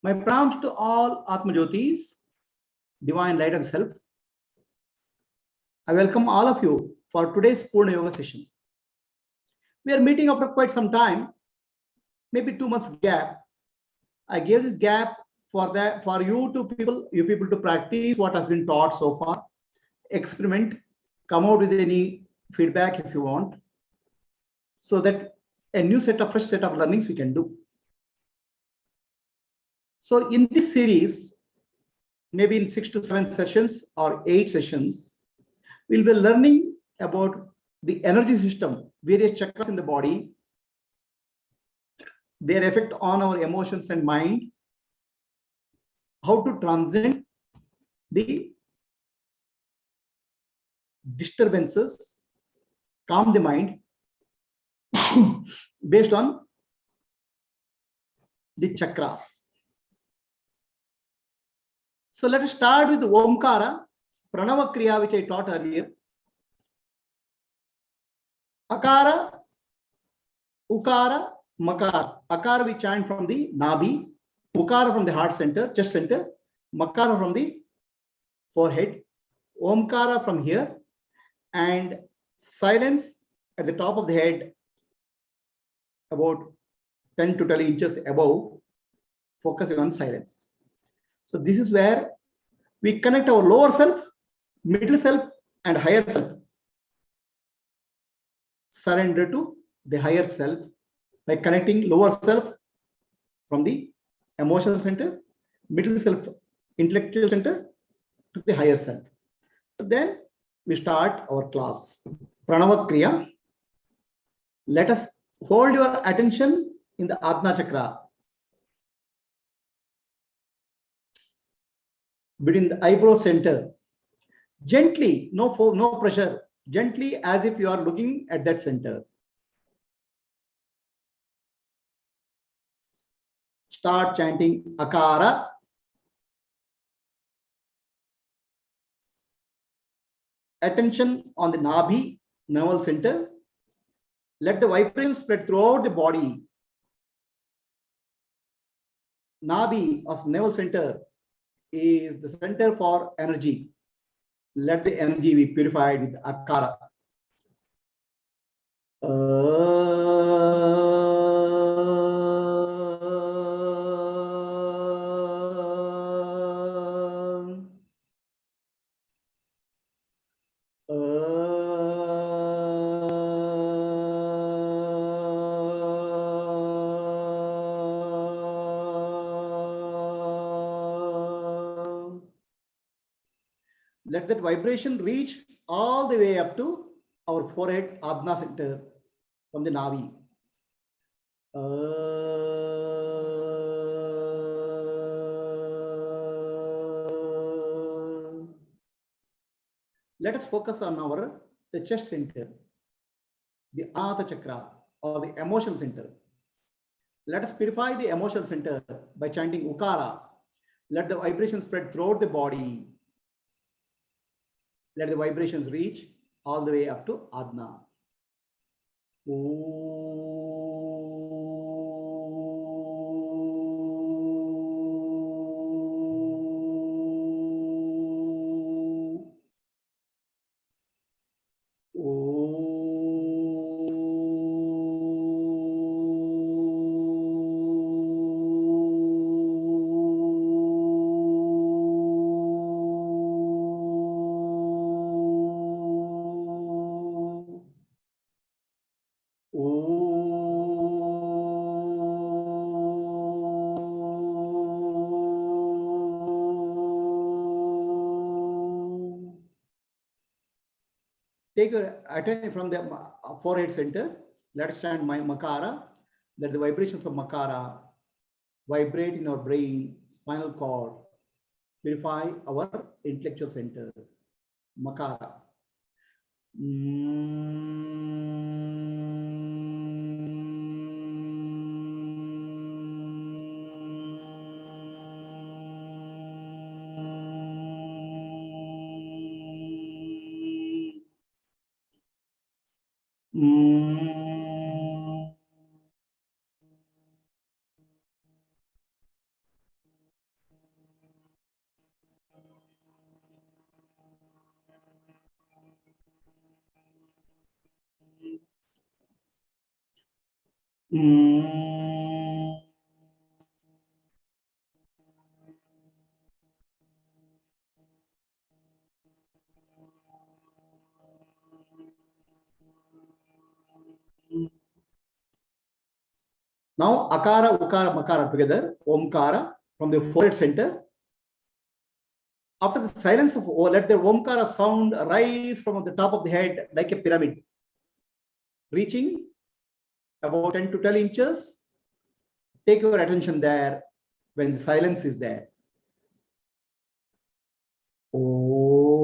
My pranams to all Atma Jyotis, divine light of self. I welcome all of you for today's Purna Yoga session. We are meeting after quite some time, maybe 2 months gap. I gave this gap for you people to practice what has been taught so far, experiment, come out with any feedback if you want, so that a fresh set of learnings we can do. So in this series, maybe in 6 to 7 sessions or 8 sessions, we'll be learning about the energy system, various chakras in the body, their effect on our emotions and mind, how to transcend the disturbances, calm the mind based on the chakras. So let us start with the Omkara, Pranava Kriya, which I taught earlier. Akara, Ukara, Makara. Akara we chant from the Nabi, Ukara from the heart center, chest center, Makara from the forehead, Omkara from here, and silence at the top of the head, about 10 to 12 inches above, focusing on silence. So this is where we connect our lower self, middle self, and higher self. Surrender to the higher self by connecting lower self from the emotional center, middle self, intellectual center, to the higher self. So then we start our class. Pranava Kriya. Let us hold your attention in the Adna chakra, between the eyebrow center. Gently, no pressure, gently, as if you are looking at that center. Start chanting Akara. Attention on the Nabhi, navel center. Let the vibration spread throughout the body. Nabhi, or navel center, is the center for energy. Let the energy be purified with Akara. Let that vibration reach all the way up to our forehead, Adna center, from the Navi. Let us focus on the chest center, the Anahata chakra, or the emotional center. Let us purify the emotional center by chanting Ukara. Let the vibration spread throughout the body. Let the vibrations reach all the way up to Adna. Take your attention from the forehead center. Let us chant my Makara. Let the vibrations of Makara vibrate in our brain, spinal cord, purify our intellectual center. Makara. Mm. Now akara, ukara, makara together, omkara from the forehead center. After the silence of let the omkara sound rise from the top of the head like a pyramid, reaching about 10 to 12 inches. Take your attention there when the silence is there. Om.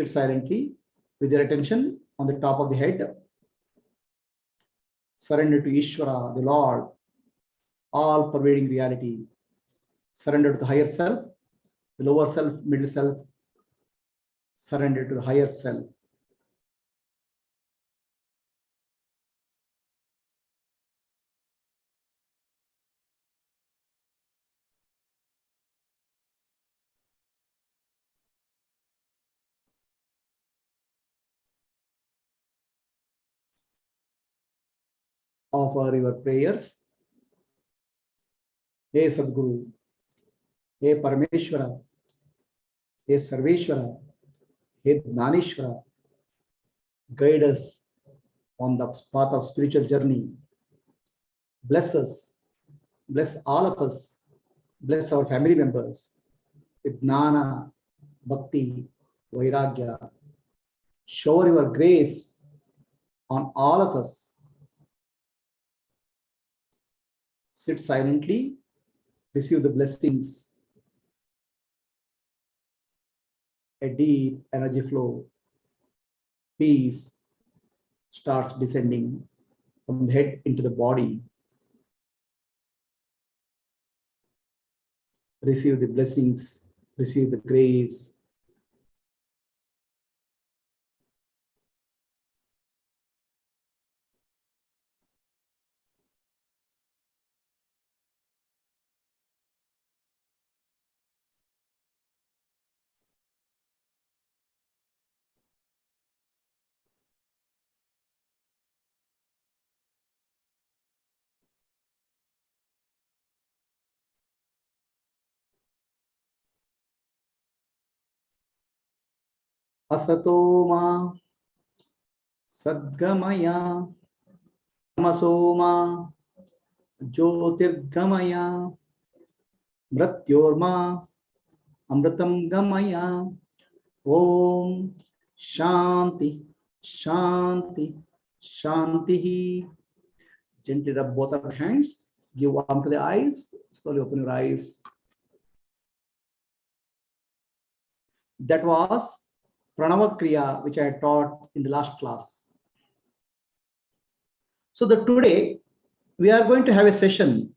Sit silently with your attention on the top of the head. Surrender to Ishvara, the Lord, all pervading reality. Surrender to the higher self, the lower self, middle self. Surrender to the higher self. Offer your prayers. Hey Sadguru, Hey Parameshwara, Hey Sarveshwara, Hey Dnaneshwara, guide us on the path of spiritual journey. Bless us, bless all of us, bless our family members with Jnana, Bhakti, Vairagya. Shower your grace on all of us. Sit silently, receive the blessings. A deep energy flow, peace starts descending from the head into the body. Receive the blessings, receive the grace. Asatoma Sadgamaya Tamasoma Jyotirgamaya Mrityorma Amritam Gamaya. Om Shanti Shanti Shanti. Gently rub both of your hands. Give warmth to the eyes. Slowly open your eyes. That was Pranava Kriya, which I taught in the last class. So today we are going to have a session.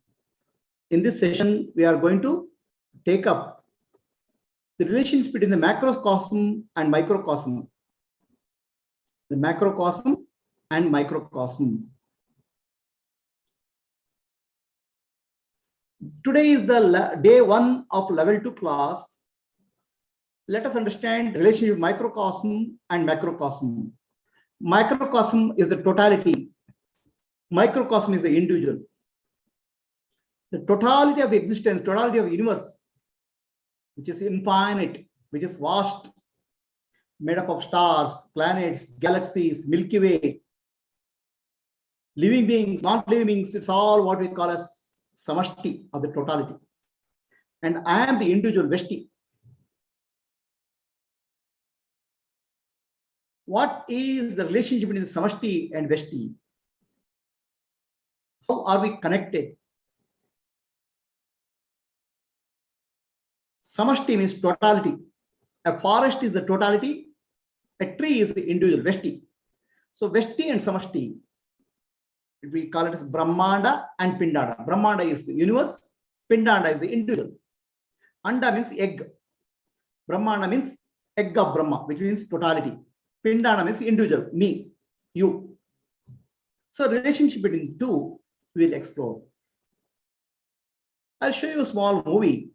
In this session, we are going to take up the relationship between the macrocosm and microcosm. The macrocosm and microcosm. Today is the day 1 of level 2 class. Let us understand the relationship microcosm and macrocosm. Microcosm is the totality. Microcosm is the individual. The totality of existence, totality of universe, which is infinite, which is vast, made up of stars, planets, galaxies, Milky Way, living beings, non-living beings, it's all what we call as samashti of the totality. And I am the individual veshti. What is the relationship between Samashti and Veshti? How are we connected? Samashti means totality. A forest is the totality. A tree is the individual, Veshti. So Veshti and Samashti, we call it as Brahmanda and Pindanda. Brahmanda is the universe. Pindanda is the individual. Anda means egg. Brahmanda means egg of Brahma, which means totality. Pindana means individual, me, you. So relationship between two we'll explore. I'll show you a small movie.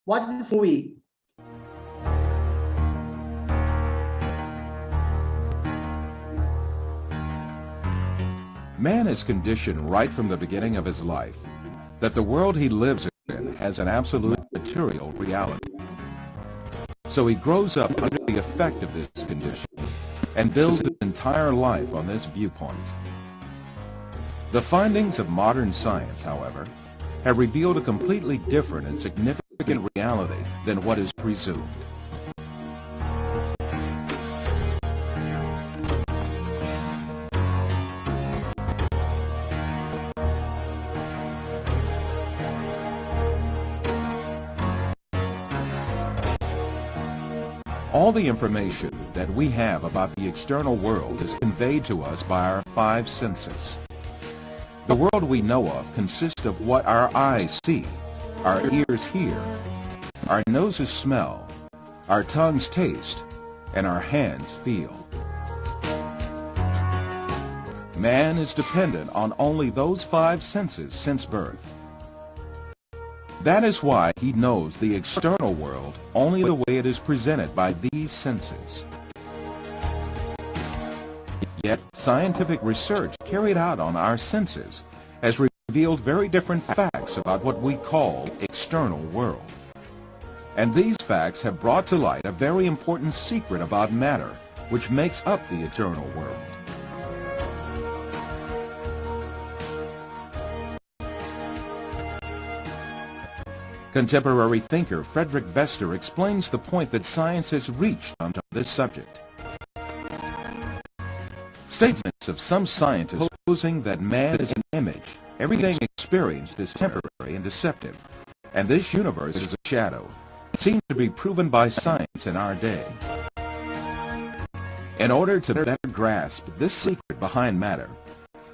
Watch this movie. Man is conditioned right from the beginning of his life that the world he lives in has an absolute material reality. So he grows up under the effect of this condition and builds his entire life on this viewpoint. The findings of modern science, however, have revealed a completely different and significant reality than what is presumed. All the information that we have about the external world is conveyed to us by our five senses. The world we know of consists of what our eyes see, our ears hear, our noses smell, our tongues taste, and our hands feel. Man is dependent on only those five senses since birth. That is why he knows the external world only the way it is presented by these senses. Yet, scientific research carried out on our senses has revealed very different facts about what we call the external world. And these facts have brought to light a very important secret about matter, which makes up the external world. Contemporary thinker Frederick Vester explains the point that science has reached on this subject. Statements of some scientists posing that man is an image, everything experienced is temporary and deceptive, and this universe is a shadow, seem to be proven by science in our day. In order to better grasp this secret behind matter,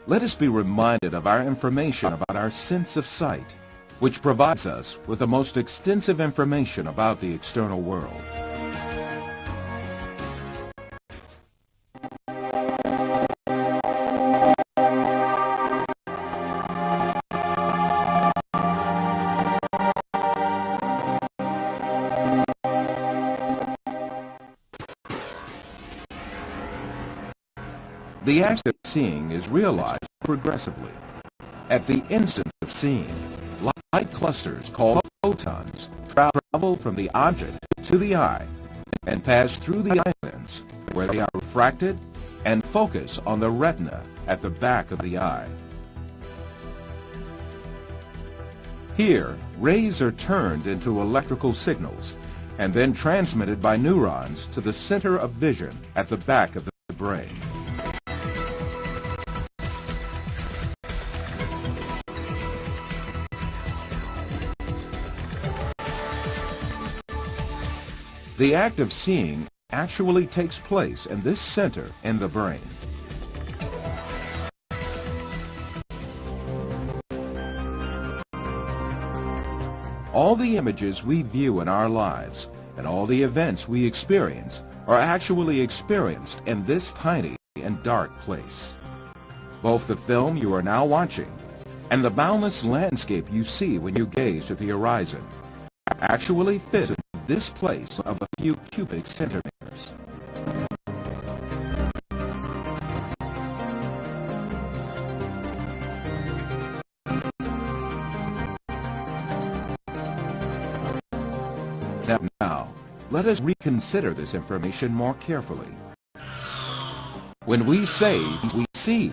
let us be reminded of our information about our sense of sight, which provides us with the most extensive information about the external world. The act of seeing is realized progressively. At the instant of seeing, light clusters called photons travel from the object to the eye and pass through the eyelids, where they are refracted and focus on the retina at the back of the eye. Here, rays are turned into electrical signals and then transmitted by neurons to the center of vision at the back of the brain. The act of seeing actually takes place in this center in the brain. All the images we view in our lives and all the events we experience are actually experienced in this tiny and dark place. Both the film you are now watching and the boundless landscape you see when you gaze at the horizon actually fits into this place of a few cubic centimeters. Now, let us reconsider this information more carefully. When we say we see,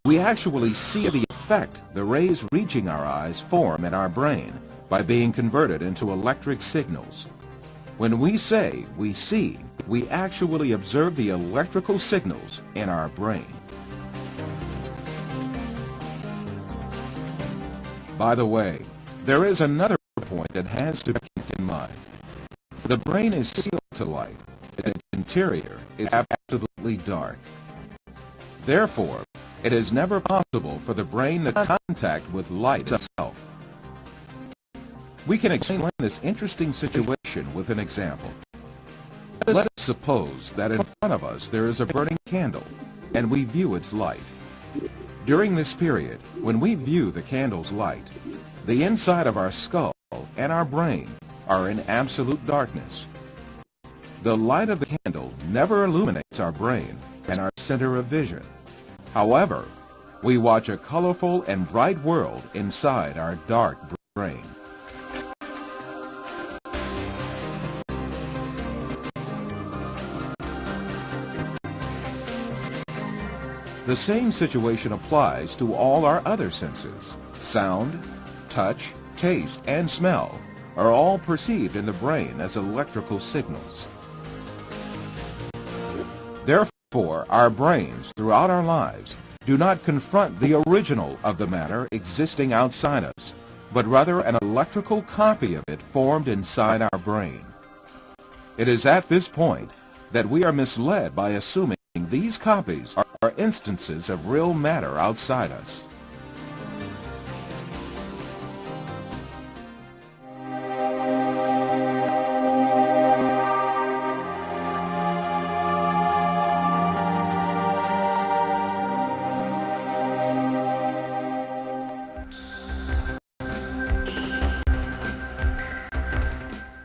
we actually see the effect the rays reaching our eyes form in our brain by being converted into electric signals. When we say we see, we actually observe the electrical signals in our brain. By the way, there is another point that has to be kept in mind. The brain is sealed to light, and its interior is absolutely dark. Therefore, it is never possible for the brain to contact with light itself. We can explain this interesting situation with an example. Let us suppose that in front of us there is a burning candle, and we view its light. During this period, when we view the candle's light, the inside of our skull and our brain are in absolute darkness. The light of the candle never illuminates our brain and our center of vision. However, we watch a colorful and bright world inside our dark brain. The same situation applies to all our other senses. Sound, touch, taste, and smell are all perceived in the brain as electrical signals. Therefore, our brains throughout our lives do not confront the original of the matter existing outside us, but rather an electrical copy of it formed inside our brain. It is at this point that we are misled by assuming these copies are instances of real matter outside us.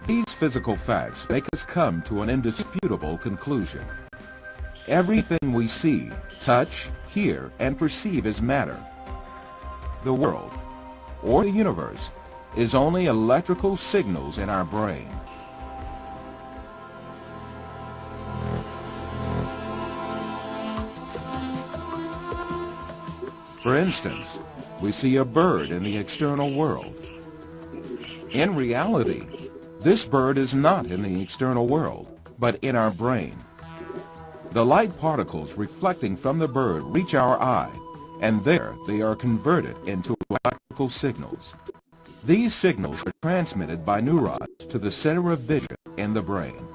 These physical facts make us come to an indisputable conclusion. Everything we see, touch, hear, and perceive is matter. The world, or the universe, is only electrical signals in our brain. For instance, we see a bird in the external world. In reality, this bird is not in the external world, but in our brain. The light particles reflecting from the bird reach our eye, and there they are converted into electrical signals. These signals are transmitted by neurons to the center of vision in the brain.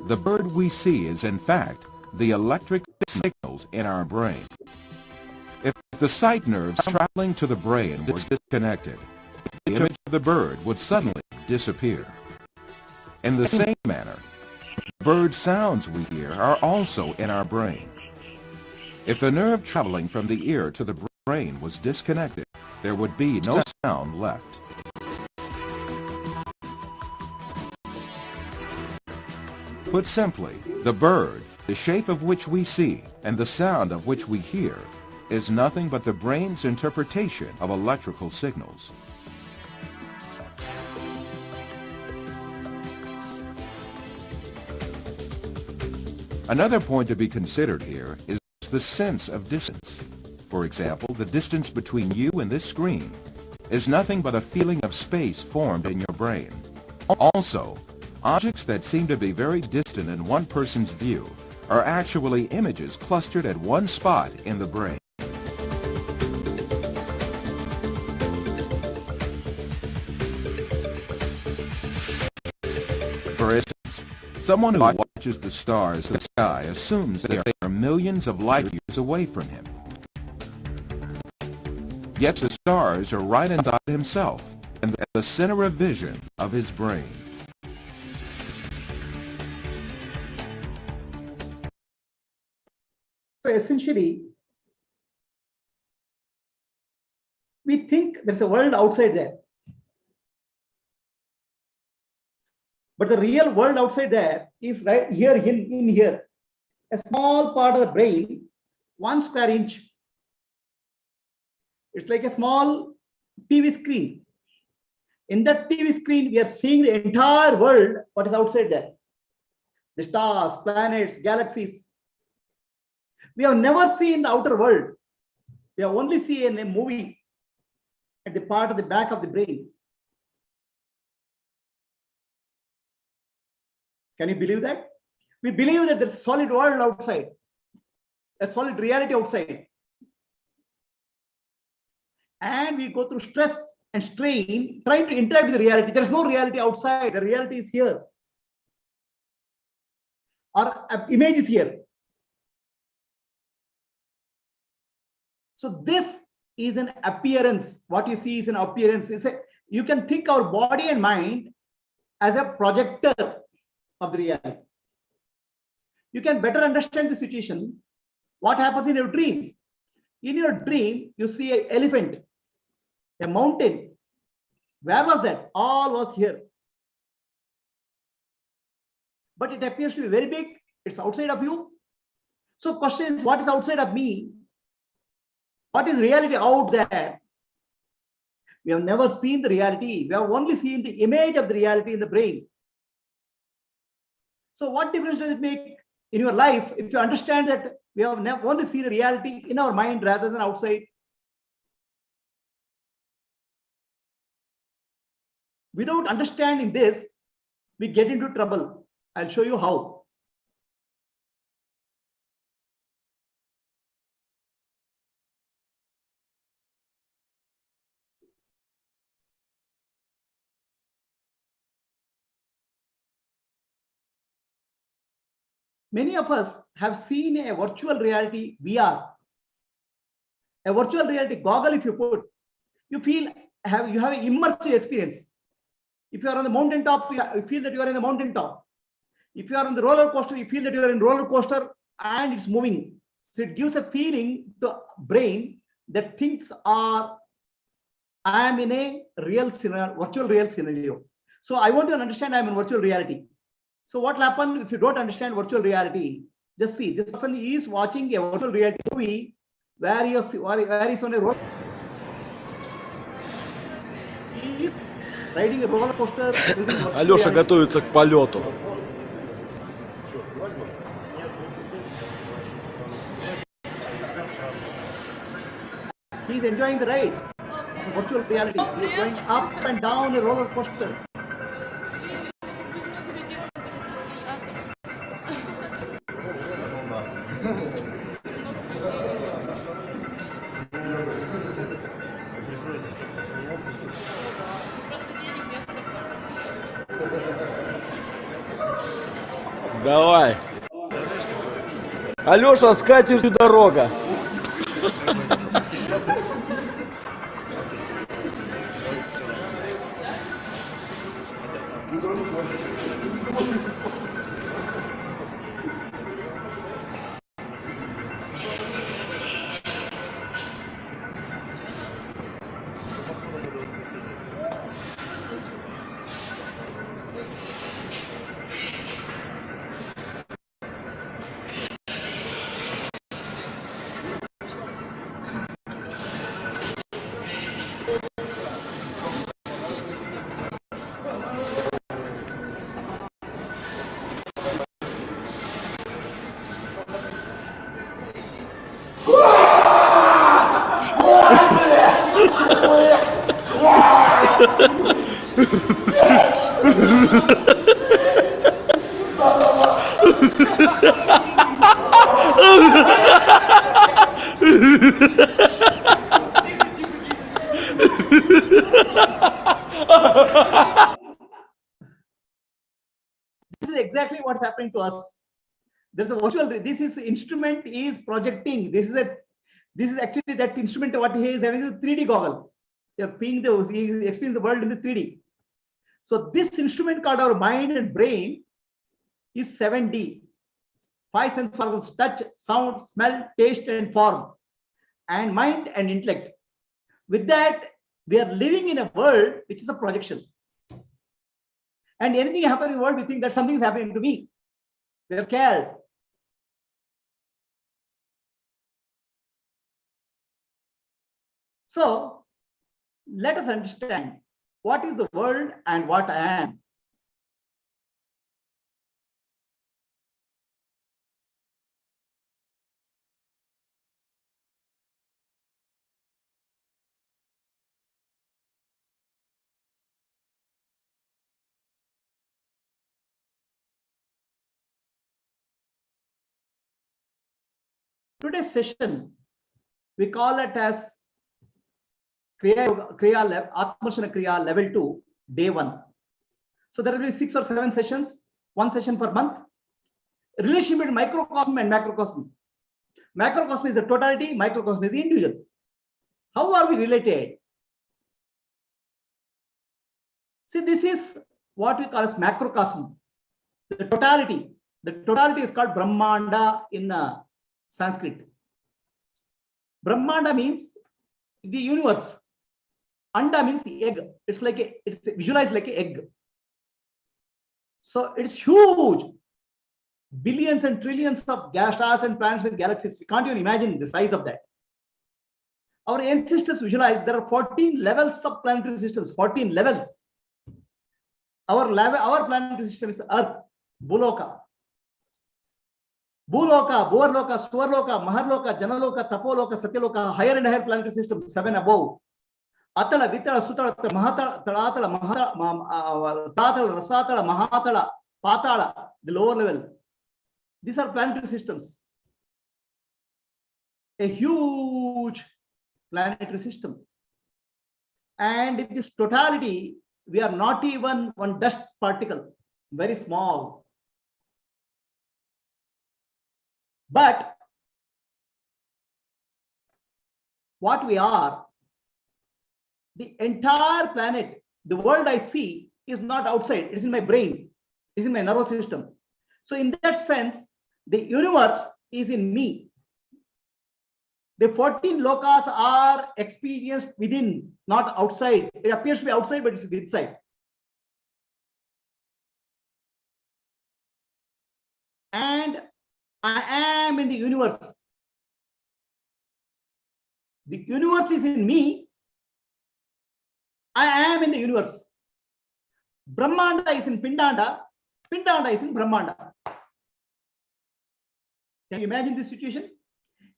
The bird we see is in fact the electric signals in our brain. If the sight nerves traveling to the brain were disconnected, the image of the bird would suddenly disappear. In the same manner, bird sounds we hear are also in our brain. If the nerve traveling from the ear to the brain was disconnected, there would be no sound left. Put simply, the bird, the shape of which we see, and the sound of which we hear, is nothing but the brain's interpretation of electrical signals. Another point to be considered here is the sense of distance. For example, the distance between you and this screen is nothing but a feeling of space formed in your brain. Also, objects that seem to be very distant in one person's view are actually images clustered at one spot in the brain. For instance, someone who watches the stars in the sky assumes that they are millions of light years away from him. Yet the stars are right inside himself and at the center of vision of his brain. So essentially, we think there's a world outside there. But the real world outside there is right here, in here. A small part of the brain, 1 square inch. It's like a small TV screen. In that TV screen, we are seeing the entire world, what is outside there. The stars, planets, galaxies. We have never seen the outer world. We have only seen a movie at the part of the back of the brain. Can you believe that? We believe that there's a solid world outside, a solid reality outside. And we go through stress and strain trying to interact with the reality. There's no reality outside. The reality is here. Our image is here. So this is an appearance. What you see is an appearance. You can think our body and mind as a projector of the reality. You can better understand the situation. What happens in your dream? In your dream, you see an elephant, a mountain. Where was that? All was here. But it appears to be very big. It's outside of you. So question is, what is outside of me? What is reality out there? We have never seen the reality. We have only seen the image of the reality in the brain. So what difference does it make in your life if you understand that we have only seen the reality in our mind rather than outside? Without understanding this, we get into trouble. I'll show you how. Many of us have seen a virtual reality VR, a virtual reality goggle. If you put, you feel you have an immersive experience. If you are on the mountaintop, you feel that you are in the mountaintop. If you are on the roller coaster, you feel that you are in roller coaster and it's moving. So it gives a feeling to brain that things are, I am in a real scenario, virtual real scenario. So I want you to understand I am in virtual reality. So what will happen if you don't understand virtual reality? Just see, this person is watching a virtual reality movie where he is on a roller. He is riding a roller coaster. Алеша готовится к полету. He is enjoying the ride. Virtual reality. He is going up and down a roller coaster. Давай. Алеша, с катертью дорога. This is exactly what's happening to us. There's a virtual. This instrument is projecting. This is actually that instrument. What he is having is a 3D goggle. He experiencing the world in the 3D. So this instrument called our mind and brain is 7D. 5 sense organs: touch, sound, smell, taste, and form, and mind and intellect. With that, we are living in a world which is a projection. And anything happens in the world, we think that something is happening to me. They're scared. So let us understand what is the world and what I am. Today's session, we call it as Kriya Level 2, Day 1. So there will be 6 or 7 sessions, 1 session per month. Relationship between microcosm and macrocosm. Macrocosm is the totality, microcosm is the individual. How are we related? See, this is what we call as macrocosm. The totality. The totality is called Brahmanda in Sanskrit. Brahmanda means the universe. Anda means the egg. It's like it's visualized like an egg. So it's huge. Billions and trillions of gas stars and planets and galaxies. We can't even imagine the size of that. Our ancestors visualized there are 14 levels of planetary systems. 14 levels. Our planetary system is Earth, Buloka. Bhuloka, Bhuvarloka, Suvarloka, Maharloka, Janaloka, Tapoloka, Satyaloka, higher and higher planetary systems, 7 above. Atala, Vitala, Sutala, Mahatala, Talatala, Tatala, Rasatala, Mahatala, Patala, the lower level. These are planetary systems. A huge planetary system. And in this totality, we are not even one dust particle, very small. But what we are, the entire planet, the world I see is not outside, it's in my brain, it's in my nervous system. So in that sense, the universe is in me. The 14 lokas are experienced within, not outside. It appears to be outside, but it's inside. And I am in the universe. The universe is in me. I am in the universe. Brahmanda is in Pindanda. Pindanda is in Brahmanda. Can you imagine this situation?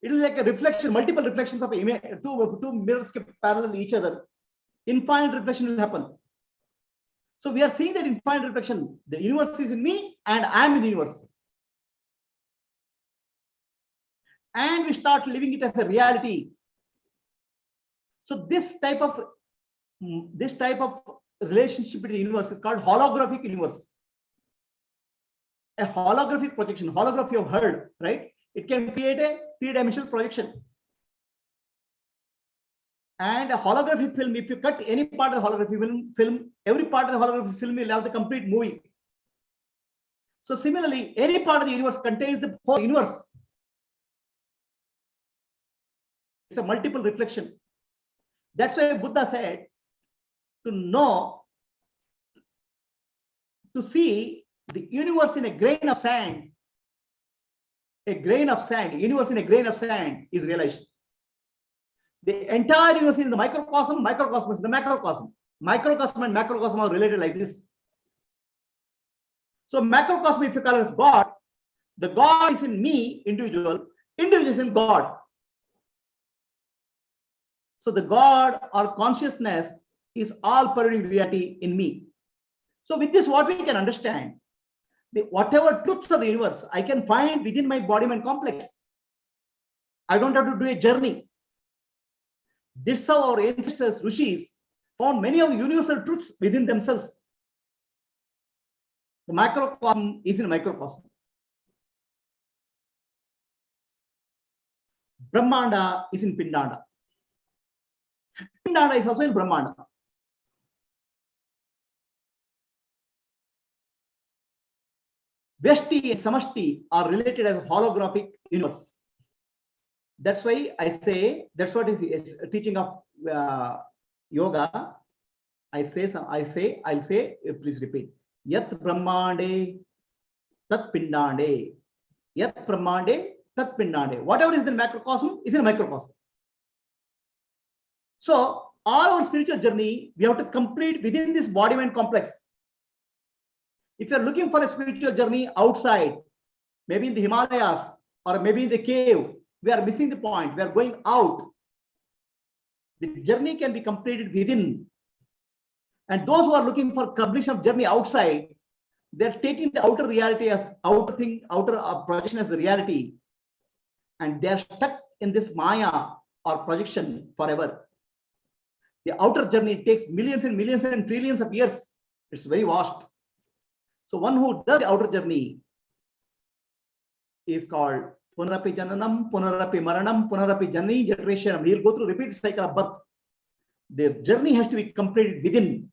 It is like a reflection, multiple reflections of two mirrors kept parallel each other. Infinite reflection will happen. So we are seeing that infinite reflection. The universe is in me and I am in the universe. And we start living it as a reality. So this type of relationship with the universe is called holographic universe. A holographic projection, holography you have heard, right? It can create a 3-dimensional projection. And a holographic film, if you cut any part of the holographic film, every part of the holographic film will have the complete movie. So similarly, any part of the universe contains the whole universe. It's a multiple reflection. That's why Buddha said, to know, to see the universe in a grain of sand, universe in a grain of sand is realized. The entire universe is in the microcosm, microcosm is the macrocosm. Microcosm and macrocosm are related like this. So macrocosm, if you call it as God, the God is in me, individual is in God. So the God or consciousness is all pervading reality in me. So with this, what we can understand, whatever truths of the universe I can find within my body-mind complex. I don't have to do a journey. This is how our ancestors, rishis, found many of the universal truths within themselves. The macrocosm is in a microcosm. Brahmanda is in Pindanda. Pindanda is also in Brahmanda. Vyashti and Samashti are related as a holographic universe. That's why I say, that's what is teaching of yoga. I'll say, please repeat. Yat Brahmande Tat Pindande. Yat Brahmande Tat Pindande. Whatever is the macrocosm is in a microcosm. So all our spiritual journey, we have to complete within this body-mind complex. If you're looking for a spiritual journey outside, maybe in the Himalayas or maybe in the cave, we are missing the point. We are going out. The journey can be completed within. And those who are looking for completion of journey outside, they're taking the outer reality as outer thing, outer projection as the reality. And they're stuck in this Maya or projection forever. The outer journey takes millions and millions and trillions of years. It's very vast. So one who does the outer journey is called Punarapi Jananam, Punarapi Maranam, Punarapi Janani Generation. He'll go through repeated cycle of birth. The journey has to be completed within.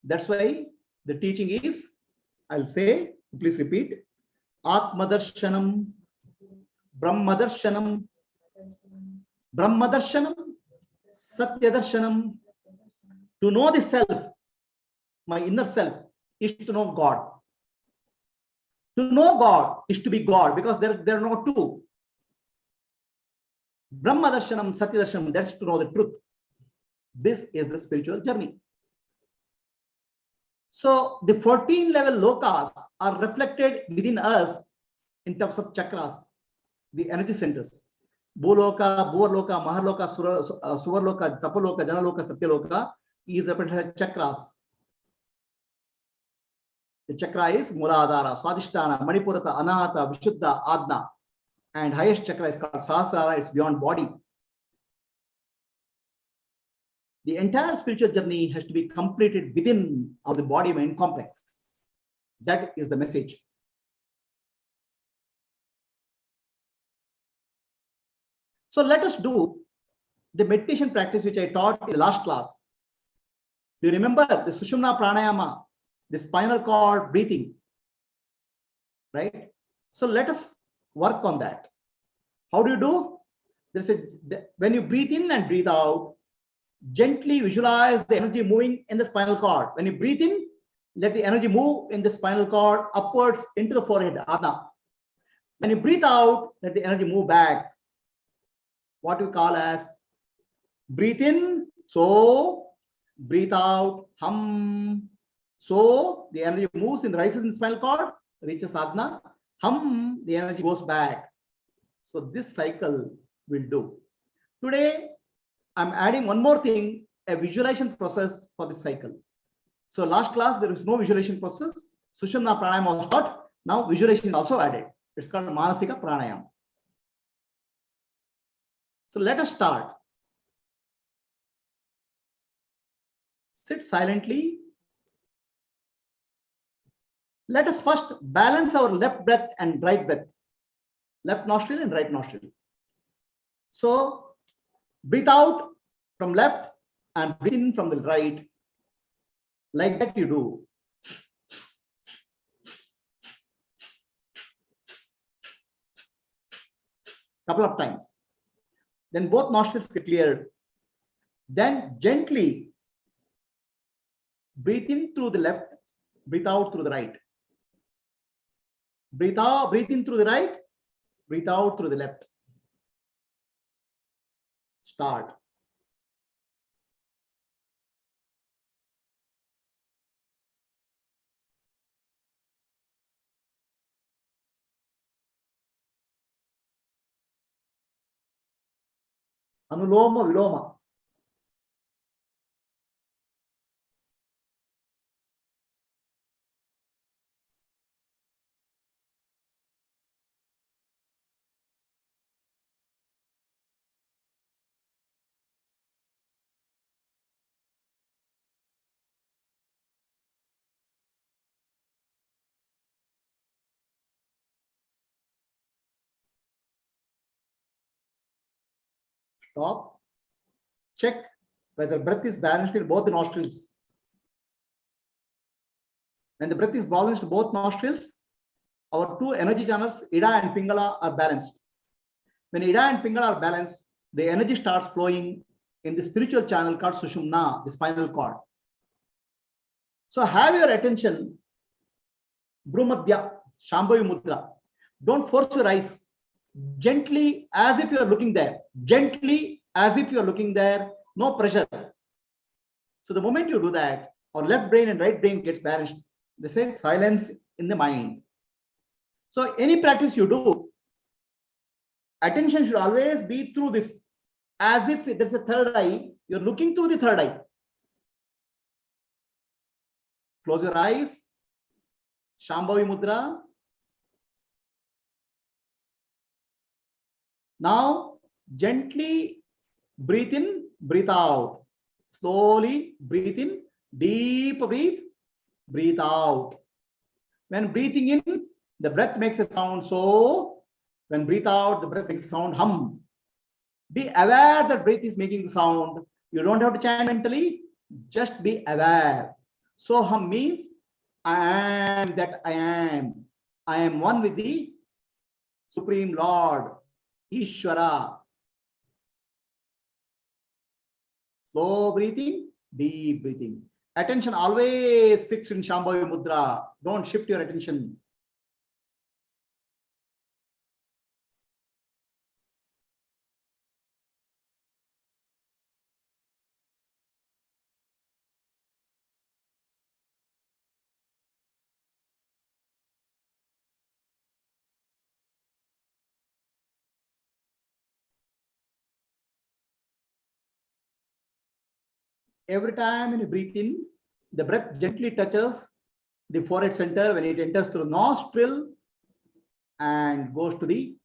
That's why the teaching is, I'll say, please repeat, Atma Darshanam, Brahma Darshanam, Brahma Darshanam, Satya Darshanam. To know the self, my inner self, is to know God. To know God is to be God, because there are no two. Brahma Darshanam, Satya Darshanam, that's to know the truth. This is the spiritual journey. So the 14 level lokas are reflected within us in terms of chakras, the energy centers. Bhuloka, Bhurloka, Maharloka, Suvarloka, Tapaloka, Janaloka, Satyaloka is represented chakras. The chakra is Muladhara, Swadhisthana, Manipurata, Anahata, Vishuddha, Adna. And highest chakra is called Sahasrara, it's beyond body. The entire spiritual journey has to be completed within of the body-mind complex. That is the message. So let us do the meditation practice which I taught in the last class. Do you remember the Sushumna Pranayama, the spinal cord breathing, right? So let us work on that. How do you do? When you breathe in and breathe out, gently visualize the energy moving in the spinal cord. When you breathe in, let the energy move in the spinal cord upwards into the forehead, Adna. When you breathe out, let the energy move back. What we call as breathe in, so breathe out, hum. So the energy moves and rises in the spinal cord, reaches Adna, hum, the energy goes back. So this cycle will do. Today, I'm adding one more thing, a visualization process for this cycle. So last class, there is no visualization process. Sushumna Pranayama was taught. Now visualization is also added. It's called Manasika Pranayama. So let us start. Sit silently. Let us first balance our left breath and right breath. Left nostril and right nostril. So breathe out from left and breathe in from the right. Like that you do. Couple of times. Then both nostrils get cleared. Then gently breathe in through the left, breathe out through the right. Breathe out, breathe in through the right, breathe out through the left. Start. Anuloma Viloma. Stop. Check whether breath is balanced in both the nostrils. When the breath is balanced in both nostrils, our two energy channels, Ida and Pingala, are balanced. When Ida and Pingala are balanced, the energy starts flowing in the spiritual channel called Sushumna, the spinal cord. So have your attention, Brumadhya, Shambhavi Mudra. Don't force your eyes. Gently, as if you are looking there. Gently, as if you are looking there. No pressure. So the moment you do that, our left brain and right brain gets balanced. They say silence in the mind. So any practice you do, attention should always be through this. As if there's a third eye, you're looking through the third eye. Close your eyes. Shambhavi Mudra. Now, gently breathe in, breathe out. Slowly breathe in, deep breathe, breathe out. When breathing in, the breath makes a sound so. When breathe out, the breath makes a sound hum. Be aware that breath is making the sound. You don't have to chant mentally, just be aware. So hum means I am that I am. I am one with the Supreme Lord, Ishvara. Slow breathing, deep breathing. Attention always fixed in Shambhavi Mudra. Don't shift your attention. Every time when you breathe in, the breath gently touches the forehead center when it enters through the nostril and goes to the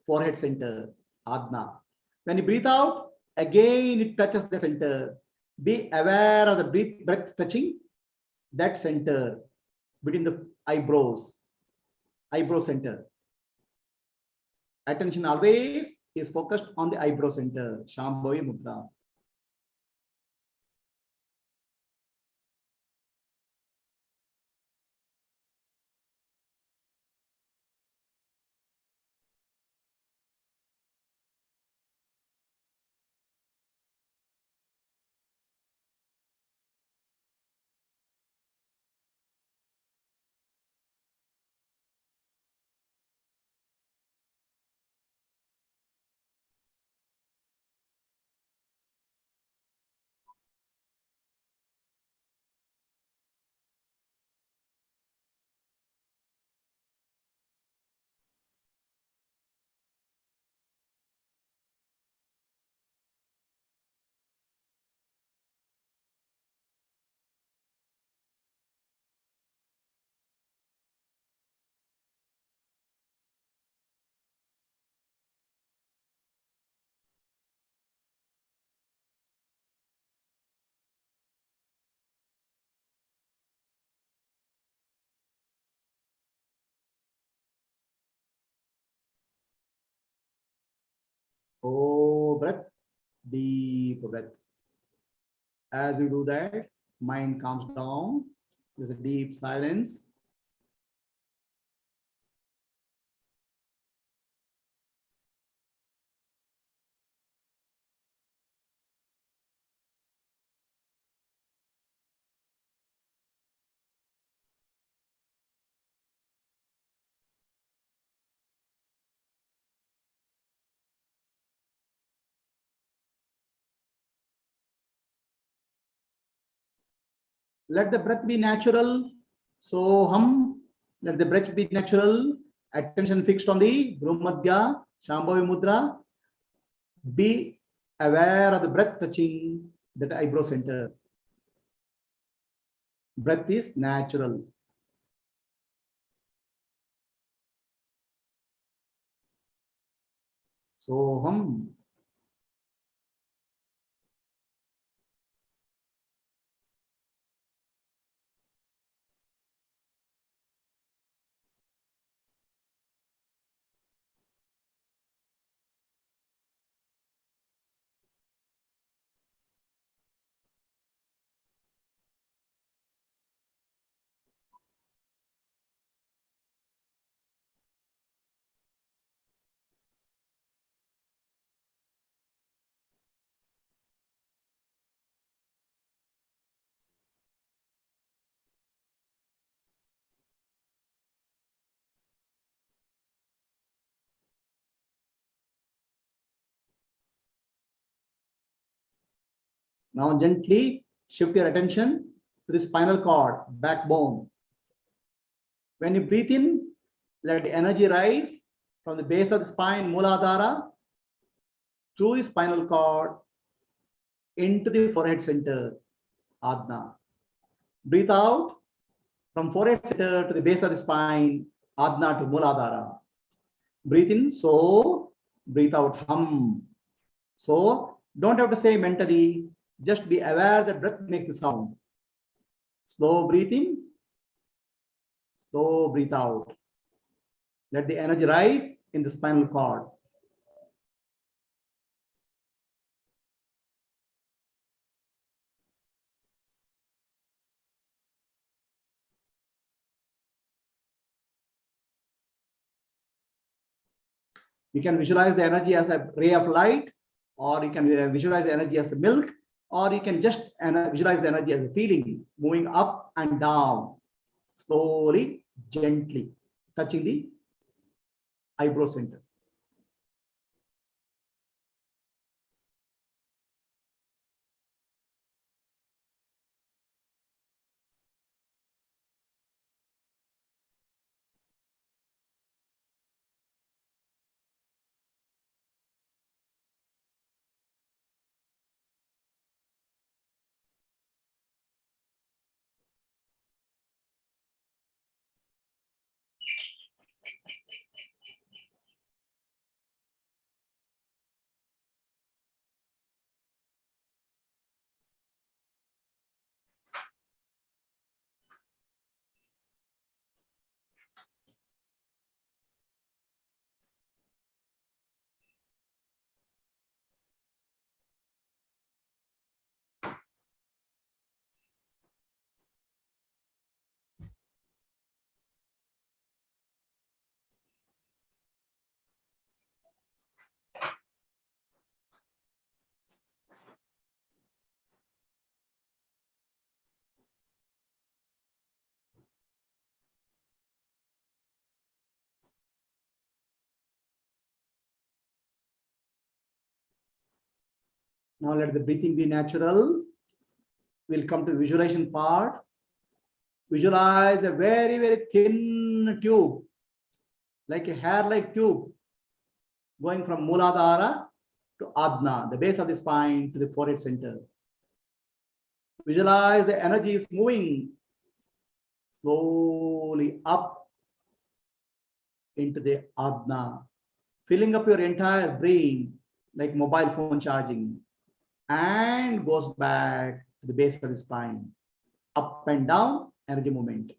forehead center, Adna. When you breathe out, again it touches the center. Be aware of the breath touching that center between the eyebrows, eyebrow center. Attention always is focused on the eyebrow center, Shambhavi Mudra. Oh, breath, deep breath. As you do that, mind calms down. There's a deep silence. Let the breath be natural. So hum. Let the breath be natural. Attention fixed on the Brahmadhya, Shambhavi Mudra. Be aware of the breath touching that eyebrow center. Breath is natural. So hum. Now gently shift your attention to the spinal cord, backbone. When you breathe in, let the energy rise from the base of the spine, Muladhara, through the spinal cord into the forehead center, Adna. Breathe out from forehead center to the base of the spine, Adna to Muladhara. Breathe in, so. Breathe out, hum. So don't have to say mentally, just be aware that breath makes the sound. Slow breathe in, slow breathe out. Let the energy rise in the spinal cord. You can visualize the energy as a ray of light, or you can visualize the energy as a milk, or you can just visualize the energy as a feeling moving up and down, slowly, gently, touching the eyebrow center. Now let the breathing be natural. We'll come to visualization part. Visualize a very, very thin tube, like a hair-like tube, going from Muladhara to Adna, the base of the spine, to the forehead center. Visualize the energy is moving slowly up into the Adna, filling up your entire brain like mobile phone charging, and goes back to the base of the spine, up and down, energy movement.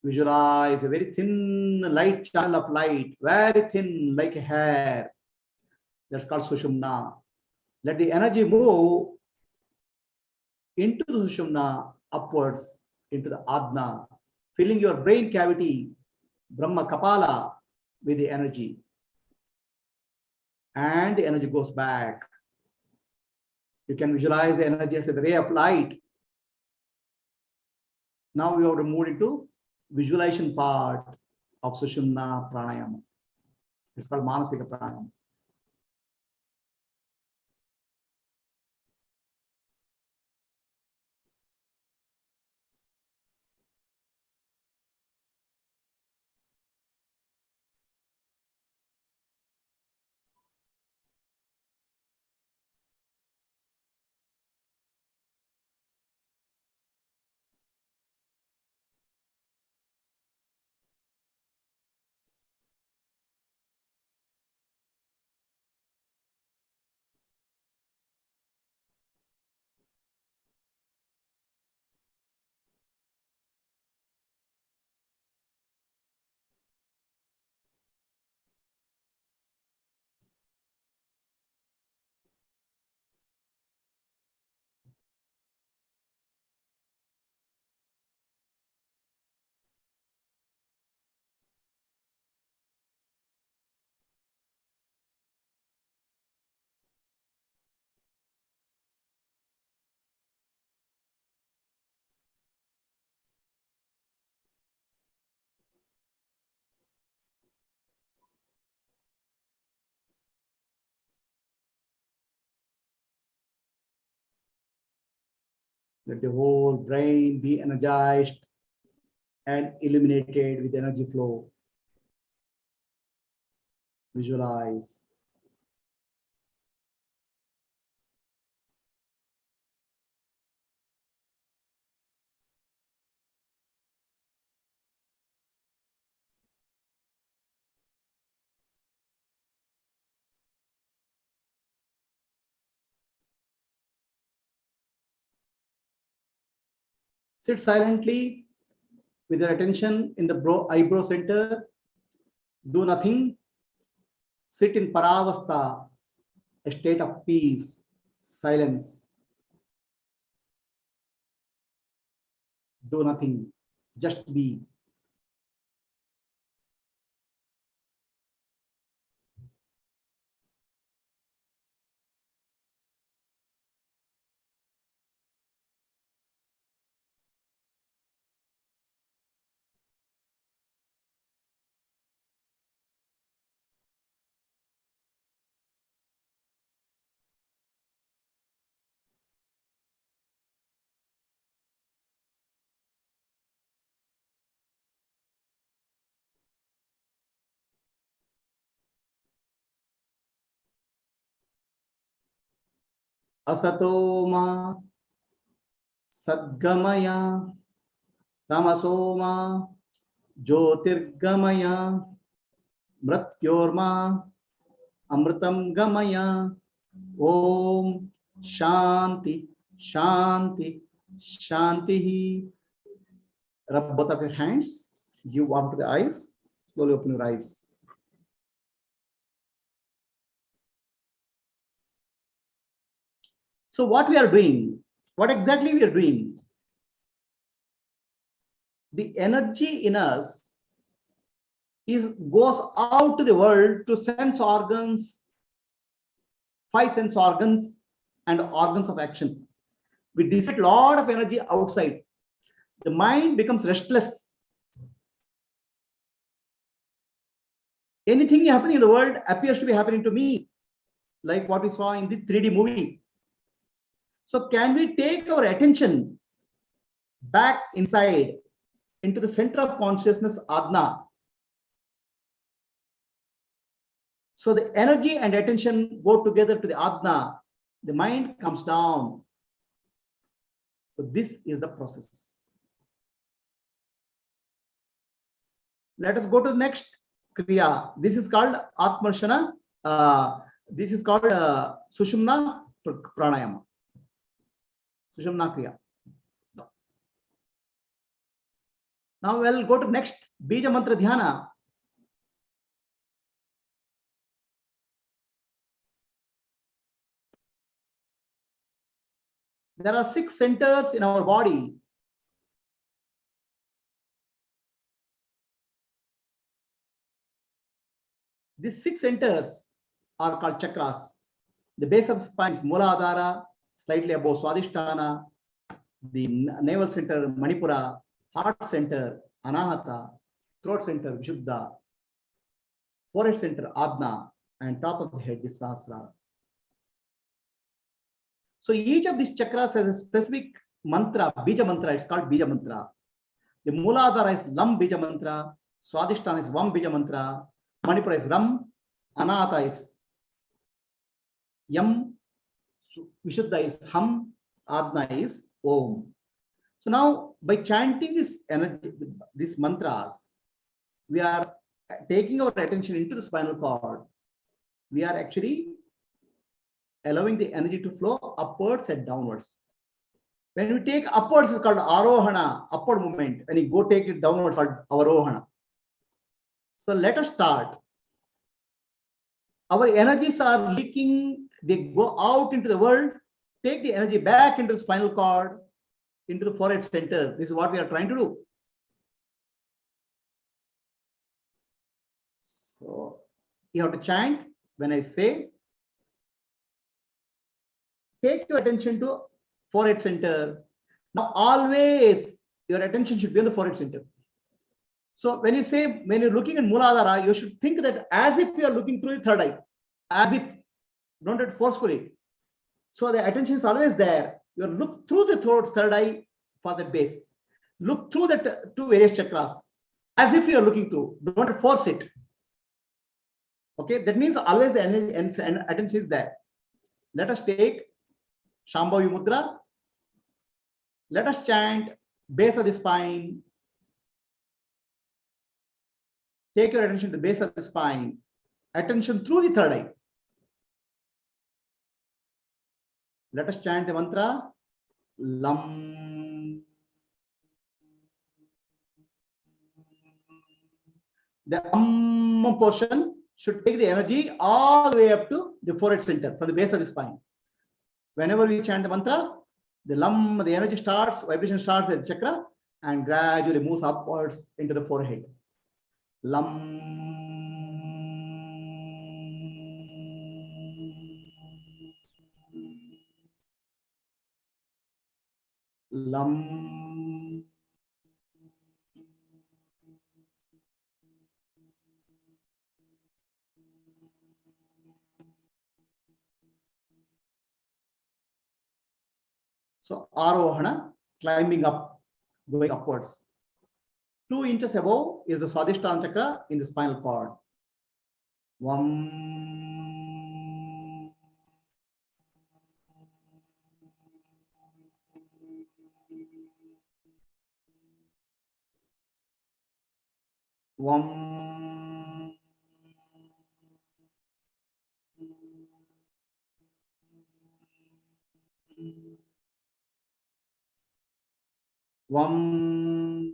Visualize a very thin light channel of light, very thin like a hair. That's called Sushumna. Let the energy move into the Sushumna upwards into the Adna, filling your brain cavity, Brahma Kapala, with the energy. And the energy goes back. You can visualize the energy as a ray of light. Now we have to move into visualization part of Sushumna pranayama. It's called Manasika pranayama. Let the whole brain be energized and illuminated with energy flow. Visualize. Sit silently with your attention in the eyebrow center. Do nothing. Sit in paravastha, a state of peace, silence. Do nothing. Just be. Asatoma Sadgamaya Tamasoma Jyotirgamaya Mrityorma Amritam Gamaya. Om Shanti Shanti Shanti. Rub both of your hands. Give warmth to the eyes. Slowly open your eyes. So what we are doing? What exactly we are doing? The energy in us goes out to the world to sense organs, 5 sense organs and organs of action. We dissipate a lot of energy outside. The mind becomes restless. Anything happening in the world appears to be happening to me, like what we saw in the 3D movie. So can we take our attention back inside into the center of consciousness, Atma? So the energy and attention go together to the Atma. The mind comes down. So this is the process. Let us go to the next Kriya. This is called Atmarshana. This is called Sushumna pranayama. Sushumna Kriya. Now we'll go to next Bija Mantra Dhyana. There are 6 centers in our body. These 6 centers are called chakras. The base of the spine is Mooladhara, slightly above Swadhisthana. The navel center, Manipura. Heart center, Anahata. Throat center, Vishuddha. Forehead center, Adna. And top of the head is Sahasrara. So each of these chakras has a specific mantra, Bija Mantra. It's called Bija Mantra. The Mooladhara is Lam Bija Mantra. Swadhisthana is Vam Bija Mantra. Manipura is Ram. Anahata is Yam. Vishuddha is Ham. Adna is Om. So now by chanting this energy, these mantras, we are taking our attention into the spinal cord. We are actually allowing the energy to flow upwards and downwards. When we take upwards, it's called Arohana, upward movement. When you go take it downwards, it's called Avarohana. So let us start. Our energies are leaking, they go out into the world, take the energy back into the spinal cord, into the forehead center. This is what we are trying to do. So you have to chant when I say, take your attention to forehead center. Now always your attention should be on the forehead center. So when you say, when you're looking at Mooladhara, you should think that as if you are looking through the third eye, as if, don't do it forcefully. So the attention is always there. You look through the third eye for that base. Look through that two various chakras as if you are looking through. Don't force it. Okay, that means always the energy and attention is there. Let us take Shambhavi Mudra. Let us chant base of the spine. Take your attention to the base of the spine. Attention through the third eye. Let us chant the mantra Lam. The portion should take the energy all the way up to the forehead center, from the base of the spine. Whenever we chant the mantra, the Lam, the energy starts, vibration starts at the chakra and gradually moves upwards into the forehead. Lam. Lam. So Arohana, climbing up, going upwards. 2 inches above is the Swadhisthana chakra in the spinal cord. Vam. Vam. Vam.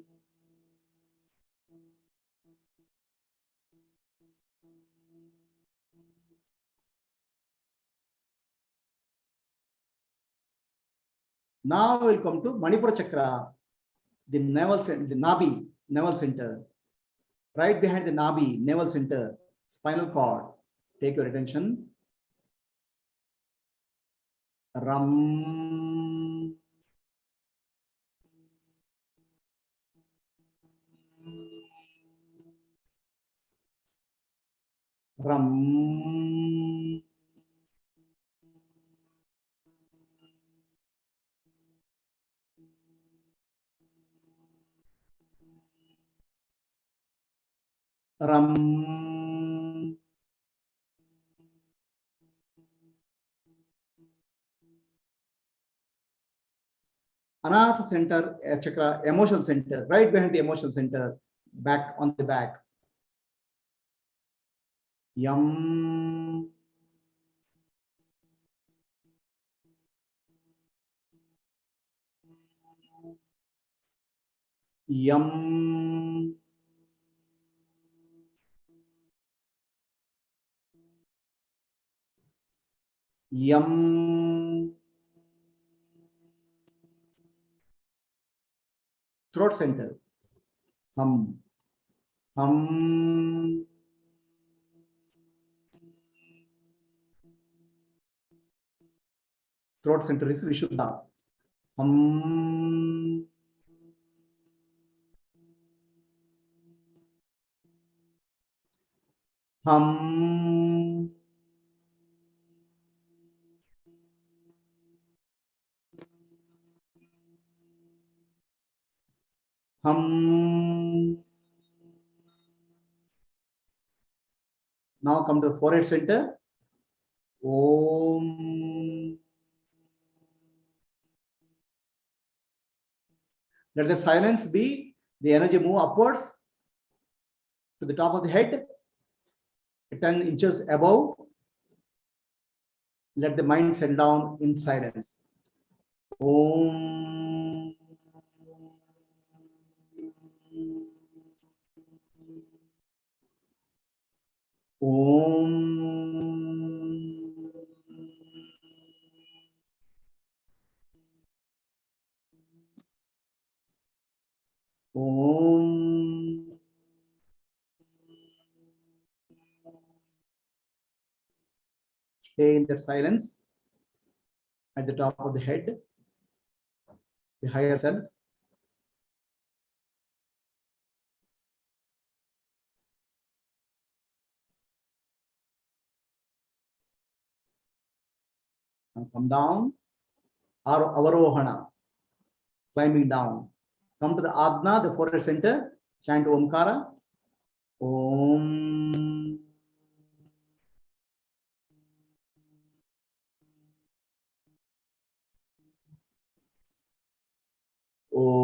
Now we'll come to Manipura chakra, the navel center, the Nabi, navel center. Right behind the Nabi, navel center, spinal cord. Take your attention. Ram. Ram. Ram. Another center, chakra, emotional center, right behind the emotional center, back on the back. Yam. Yam. Yam. Throat center. Hum. Hum. Throat center is Vishuddha. Hum. Hum. Hum. Now come to the forehead center. Om. Let the silence be, the energy move upwards to the top of the head, 10 inches above. Let the mind settle down in silence. Om. Om. Om. Stay in that silence at the top of the head, the higher self. Now come down avarohana, climbing down. Come to the Adna, the forehead center, chant Omkara. Om. Om.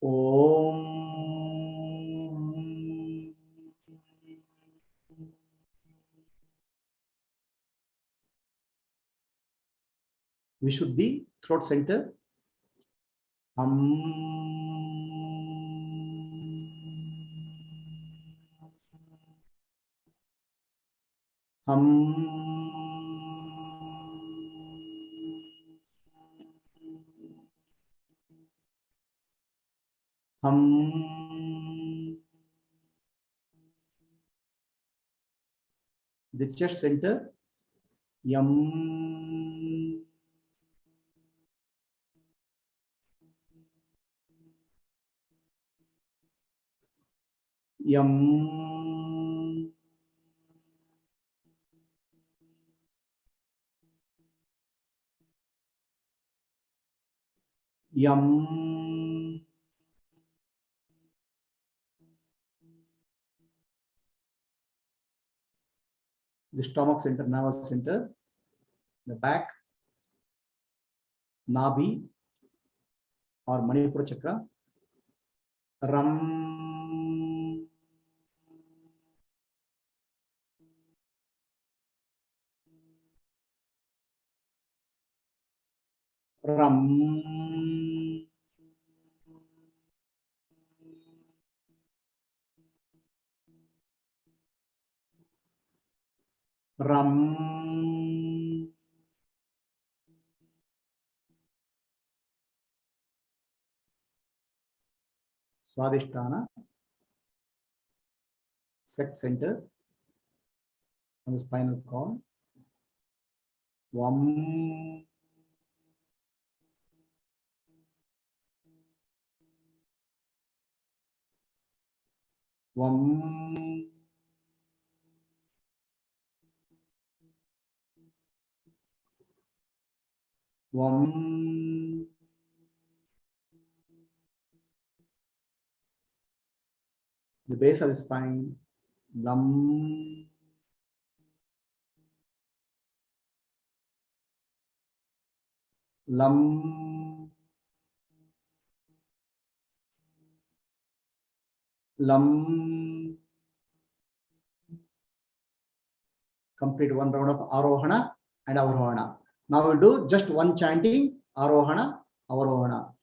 Om. Vishuddhi, throat center. The chest center. Yam. Yam. Yam. The stomach center, nervous center, the back, Nabhi or Manipura chakra. Ram. Ram. Ram. Swadhisthana, sex center on the spinal cord. Vam. Vam. Vam. The base of the spine. Lam. Lam. Lam. Complete one round of Arohana and Avarohana. Now we'll do just one chanting, Arohana, Avarohana.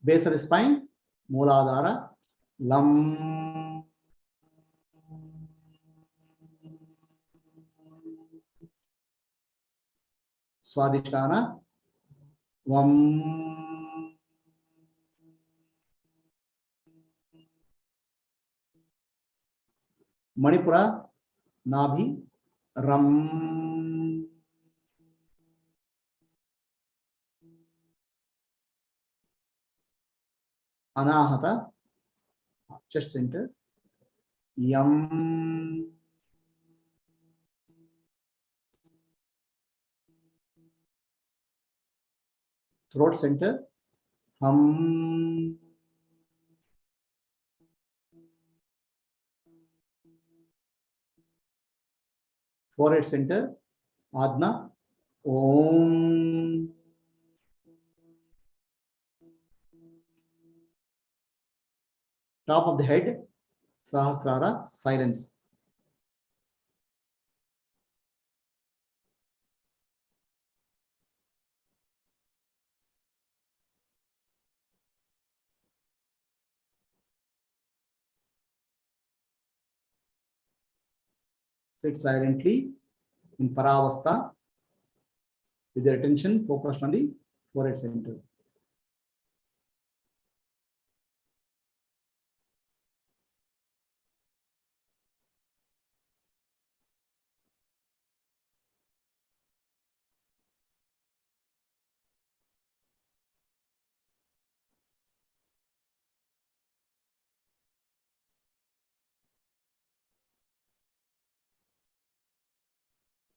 Base of the spine, Mooladhara, Lam. Swadhisthana, Vam. Manipura, Nabhi, Ram. Anahata, chest center, Yam. Throat center, Hum. Forehead center, Adna, Om. Top of the head, Sahasrara, silence. Sit silently in Paravastha with your attention focused on the forehead center.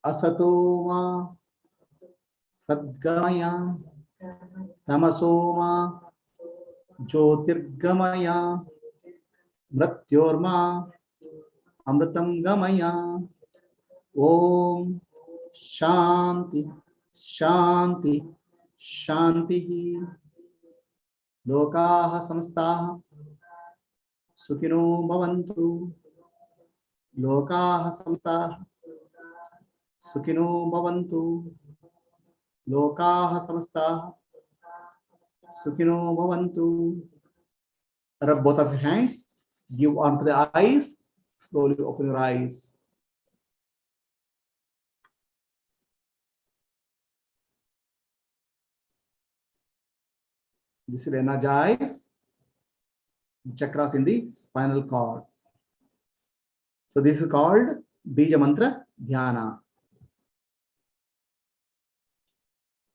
Asatoma Sadgamaya Tamasoma Jyotirgamaya Mrityorma Amritam Gamaya. Om Shanti Shanti Shanti. Lokaha Samastaha Sukhino Bhavantu. Lokaha Samastaha Sukhino Bhavantu. Lokaha Samastaha Sukhino Bhavantu. Rub both of your hands. Give onto the eyes. Slowly open your eyes. This will energize the chakras in the spinal cord. So this is called Bija Mantra Dhyana.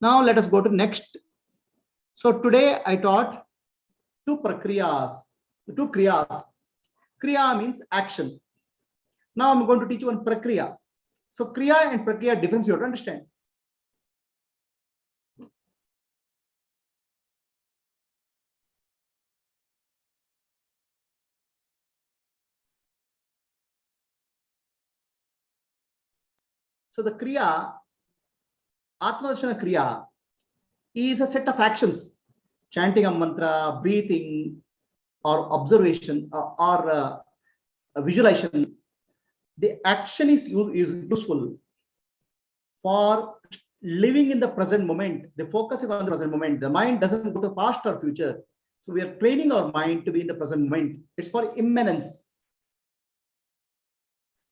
Now let us go to next. So today I taught two prakriyas, two kriyas. Kriya means action. Now I'm going to teach you one prakriya. So kriya and prakriya difference you have to understand. So the kriya, Atma Kriya, is a set of actions. Chanting a mantra, breathing, or observation, or visualization. The action is useful for living in the present moment. The focus is on the present moment. The mind doesn't go to past or future. So we are training our mind to be in the present moment. It's for immanence.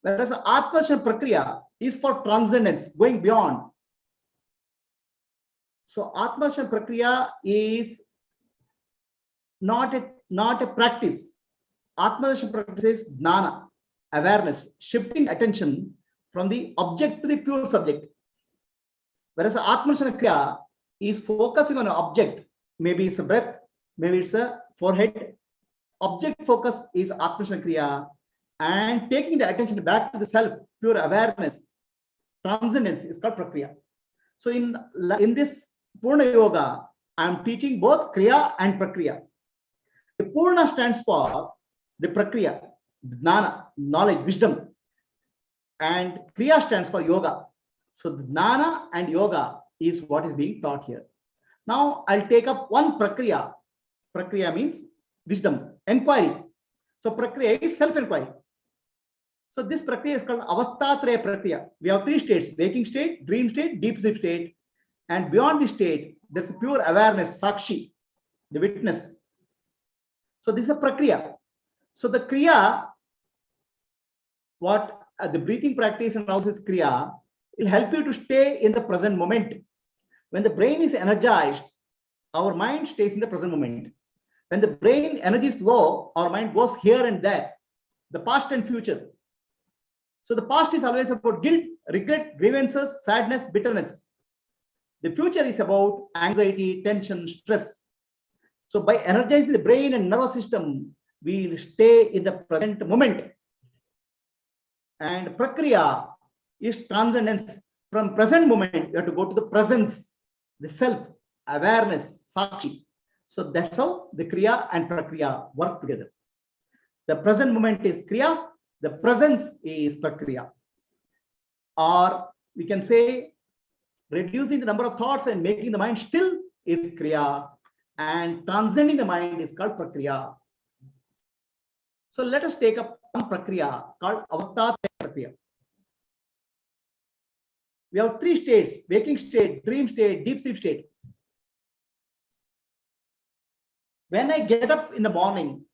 Whereas Atma Prakriya is for transcendence, going beyond. So Atma Prakriya is not a practice. Atma Prakriya is jnana, awareness, shifting attention from the object to the pure subject. Whereas Atma Kriya is focusing on an object. Maybe it's a breath, maybe it's a forehead. Object focus is Atma Kriya, and taking the attention back to the self, pure awareness, transcendence is called Prakriya. So in this Purna Yoga, I am teaching both Kriya and Prakriya. The Purna stands for the Prakriya, Jnana, knowledge, wisdom, and Kriya stands for Yoga. So the Jnana and Yoga is what is being taught here. Now I'll take up one Prakriya. Prakriya means wisdom, inquiry. So Prakriya is self-inquiry. So this Prakriya is called Avastatraya Prakriya. We have three states: waking state, dream state, deep sleep state. And beyond this state, there's a pure awareness, Sakshi, the witness. So this is a Prakriya. So the Kriya, what the breathing practice and also this Kriya, will help you to stay in the present moment. When the brain is energized, our mind stays in the present moment. When the brain energy is low, our mind goes here and there, the past and future. So the past is always about guilt, regret, grievances, sadness, bitterness. The future is about anxiety, tension, stress. So by energizing the brain and nervous system, we will stay in the present moment. And Prakriya is transcendence. From present moment, you have to go to the presence, the self, awareness, Sakshi. So that's how the Kriya and Prakriya work together. The present moment is Kriya, the presence is Prakriya. Or we can say reducing the number of thoughts and making the mind still is Kriya, and transcending the mind is called Prakriya. So let us take up one Prakriya called Avastataya Prakriya. We have three states: waking state, dream state, deep sleep state. When I get up in the morning,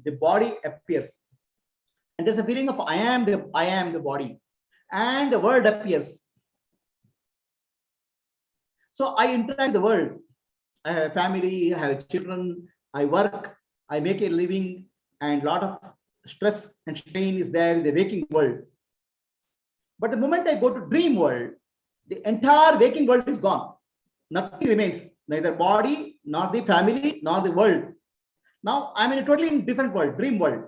the body appears. And there's a feeling of I am the body. And the world appears. So I interact with the world. I have a family, I have children, I work, I make a living, and a lot of stress and strain is there in the waking world. But the moment I go to dream world, the entire waking world is gone. Nothing remains, neither body, nor the family, nor the world. Now I'm in a totally different world, dream world.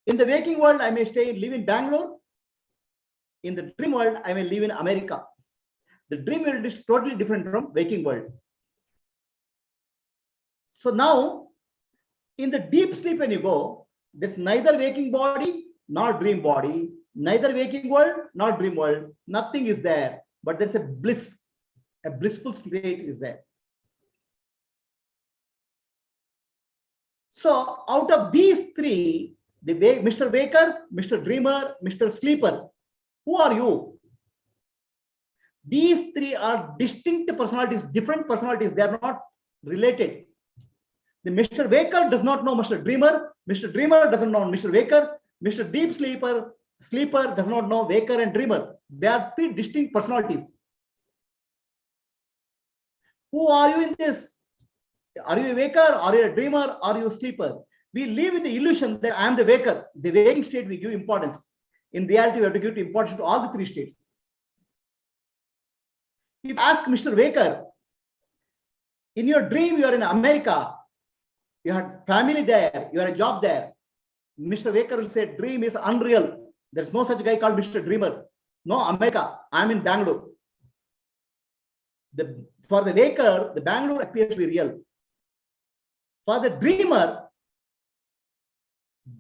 In the waking world, I may live in Bangalore. In the dream world, I may live in America. The dream world is totally different from waking world. So now, in the deep sleep when you go, there's neither waking body nor dream body, neither waking world nor dream world. Nothing is there, but there's a bliss, a blissful state is there. So out of these three, Mr. Waker, Mr. Dreamer, Mr. Sleeper, who are you? These three are distinct personalities, different personalities. They are not related. The Mr. Waker does not know Mr. Dreamer. Mr. Dreamer doesn't know Mr. Waker. Mr. Deep Sleeper does not know Waker and Dreamer. They are three distinct personalities. Who are you in this? Are you a waker? Are you a dreamer? Are you a sleeper? We live with the illusion that I am the waker. The waking state we give importance. In reality, we have to give importance to all the three states. If you ask Mr. Waker, in your dream, you are in America. You had family there. You had a job there. Mr. Waker will say, dream is unreal. There's no such guy called Mr. Dreamer. No, America. I'm in Bangalore. For the waker, the Bangalore appears to be real. For the dreamer,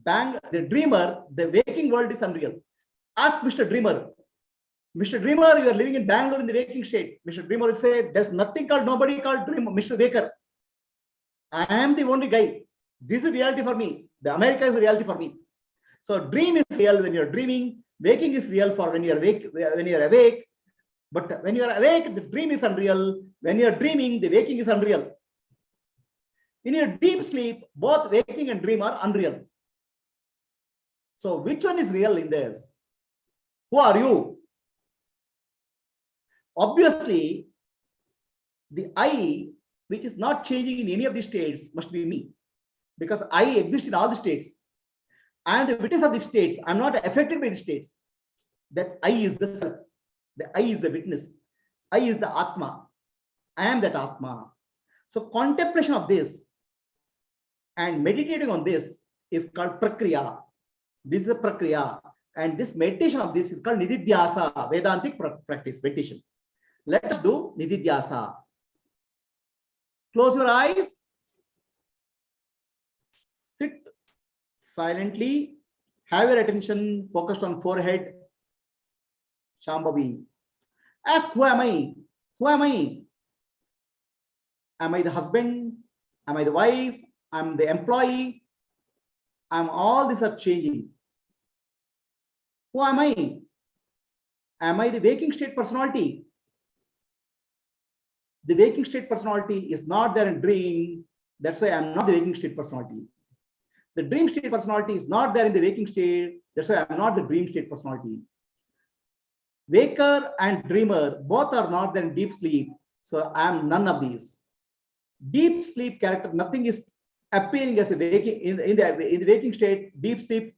the waking world is unreal. Ask Mr. Dreamer. Mr. Dreamer, you are living in Bangalore in the waking state. Mr. Dreamer will say, there's nobody called Dreamer, Mr. Waker. I am the only guy. This is reality for me. The America is reality for me. So dream is real when you're dreaming. Waking is real for when you're awake. But when you're awake, the dream is unreal. When you're dreaming, the waking is unreal. In your deep sleep, both waking and dream are unreal. So which one is real in this? Who are you? Obviously, the I, which is not changing in any of these states, must be me. Because I exist in all the states. I am the witness of the states. I'm not affected by the states. That I is the self. The I is the witness. I is the Atma. I am that Atma. So contemplation of this and meditating on this is called Prakriya. This is a Prakriya. And this meditation of this is called Nididhyasa, Vedantic practice, meditation. Let us do Nididhyasa. Close your eyes. Sit silently. Have your attention focused on forehead. Shambhavi. Ask, who am I? Who am I? Am I the husband? Am I the wife? I'm the employee. All these are changing. Who am I? Am I the waking state personality? The waking state personality is not there in dream. That's why I'm not the waking state personality. The dream state personality is not there in the waking state. That's why I'm not the dream state personality. Waker and dreamer, both are not there in deep sleep. So I'm none of these. Deep sleep character, nothing is appearing as a waking in the waking state. Deep sleep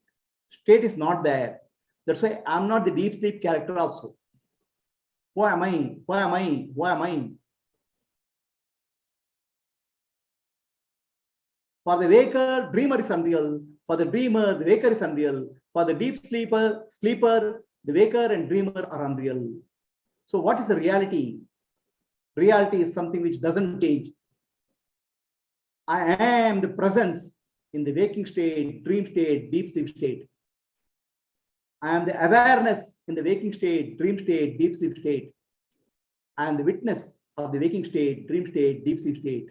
state is not there. That's why I'm not the deep sleep character also. Who am I? Who am I? Who am I? For the waker, dreamer is unreal. For the dreamer, the waker is unreal. For the deep sleeper, the waker and dreamer are unreal. So what is the reality? Reality is something which doesn't change. I am the presence in the waking state, dream state, deep sleep state. I am the awareness in the waking state, dream state, deep sleep state. I am the witness of the waking state, dream state, deep sleep state.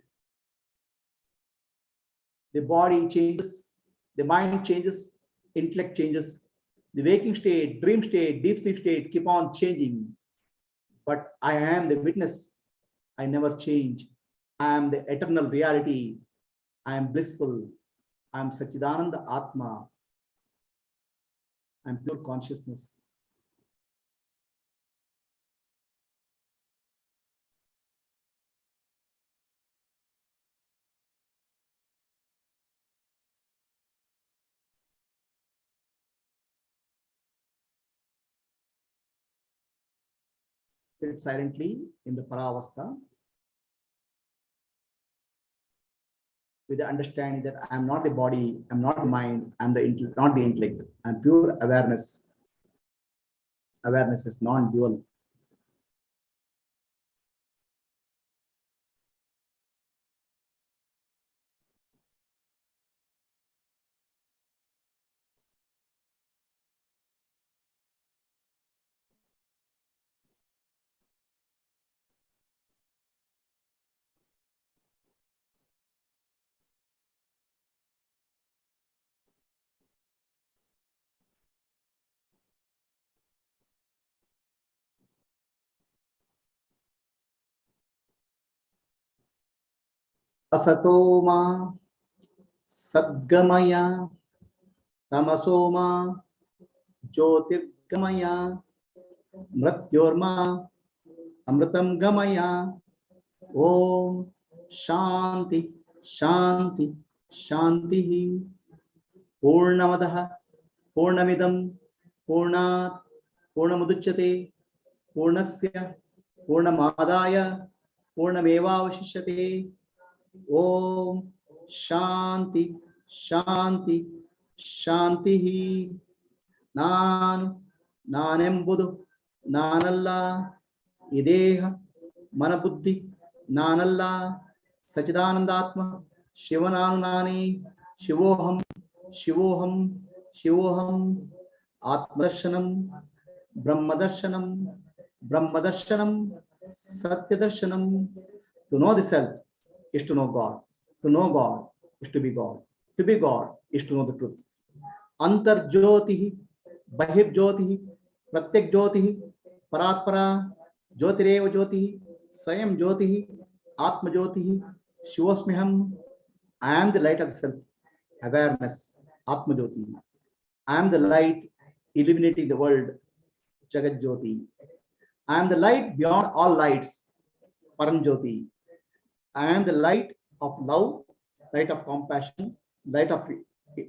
The body changes, the mind changes, intellect changes. The waking state, dream state, deep sleep state keep on changing. But I am the witness. I never change. I am the eternal reality. I am blissful. I am Sachidananda Atma. I am pure consciousness. Sit silently in the Paravastha. with the understanding that I am not the body, I am not the mind, I am the not the intellect. I am pure awareness. Awareness is non-dual. Asatoma Sadgamaya Tamasoma Jyotirgamaya Mrityorma Amritam Gamaya. Om Shanti Shanti Shanti. Purnamadaha Purnamidam Purnat Purnamuduchyate Purnasya Purnamadaya Purnamevavashishyate. Om Shanti Shanti Shanti. Nanembudu Nanalla Ideha Manabuddhi Nanalla Sachidanandatma Shivananani Shivoham Shivoham Shivoham Atmadarshanam Brahmadarshanam Brahmadarshanam Satyadarshanam. To know the self is to know God. To know God is to be God. To be God is to know the truth. Antar Jyotihi Bahir Jyotihi Pratyak Jyotihi Paratpara Jyotireva Jyotihi Swayam Jyotihi Atma Jyotihi Shivosmiham. I am the light of the self. Awareness. Atma Jyoti. I am the light illuminating the world. Jagat Jyoti. I am the light beyond all lights. Param Jyoti. I am the light of love, light of compassion, light of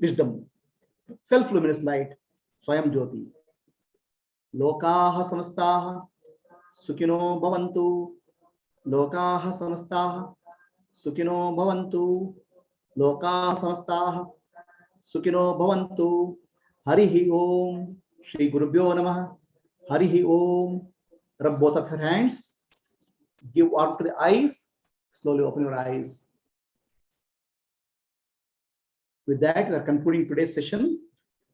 wisdom, self-luminous light, Swayam Jyoti. Lokaha samastaha Sukino bhavantu. Lokaha samastaha Sukino bhavantu. Lokaha samastaha Sukino bhavantu. Harihi Om. Shri Gurubhyo Namaha. Harihi Om. Rub both of your hands. Give out to the eyes. Slowly open your eyes. With that, we are concluding today's session.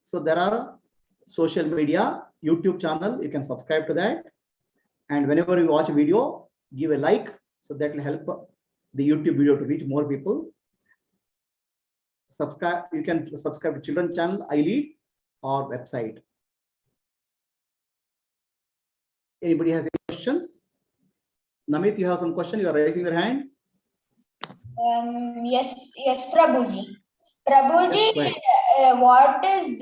So there are social media, YouTube channel. You can subscribe to that. And whenever you watch a video, give a like. So that will help the YouTube video to reach more people. Subscribe. You can subscribe to children channel, I Lead, or website. Anybody has any questions? Namit, you have some question? You are raising your hand. Yes, Prabhuji. Prabhuji, Yes, what is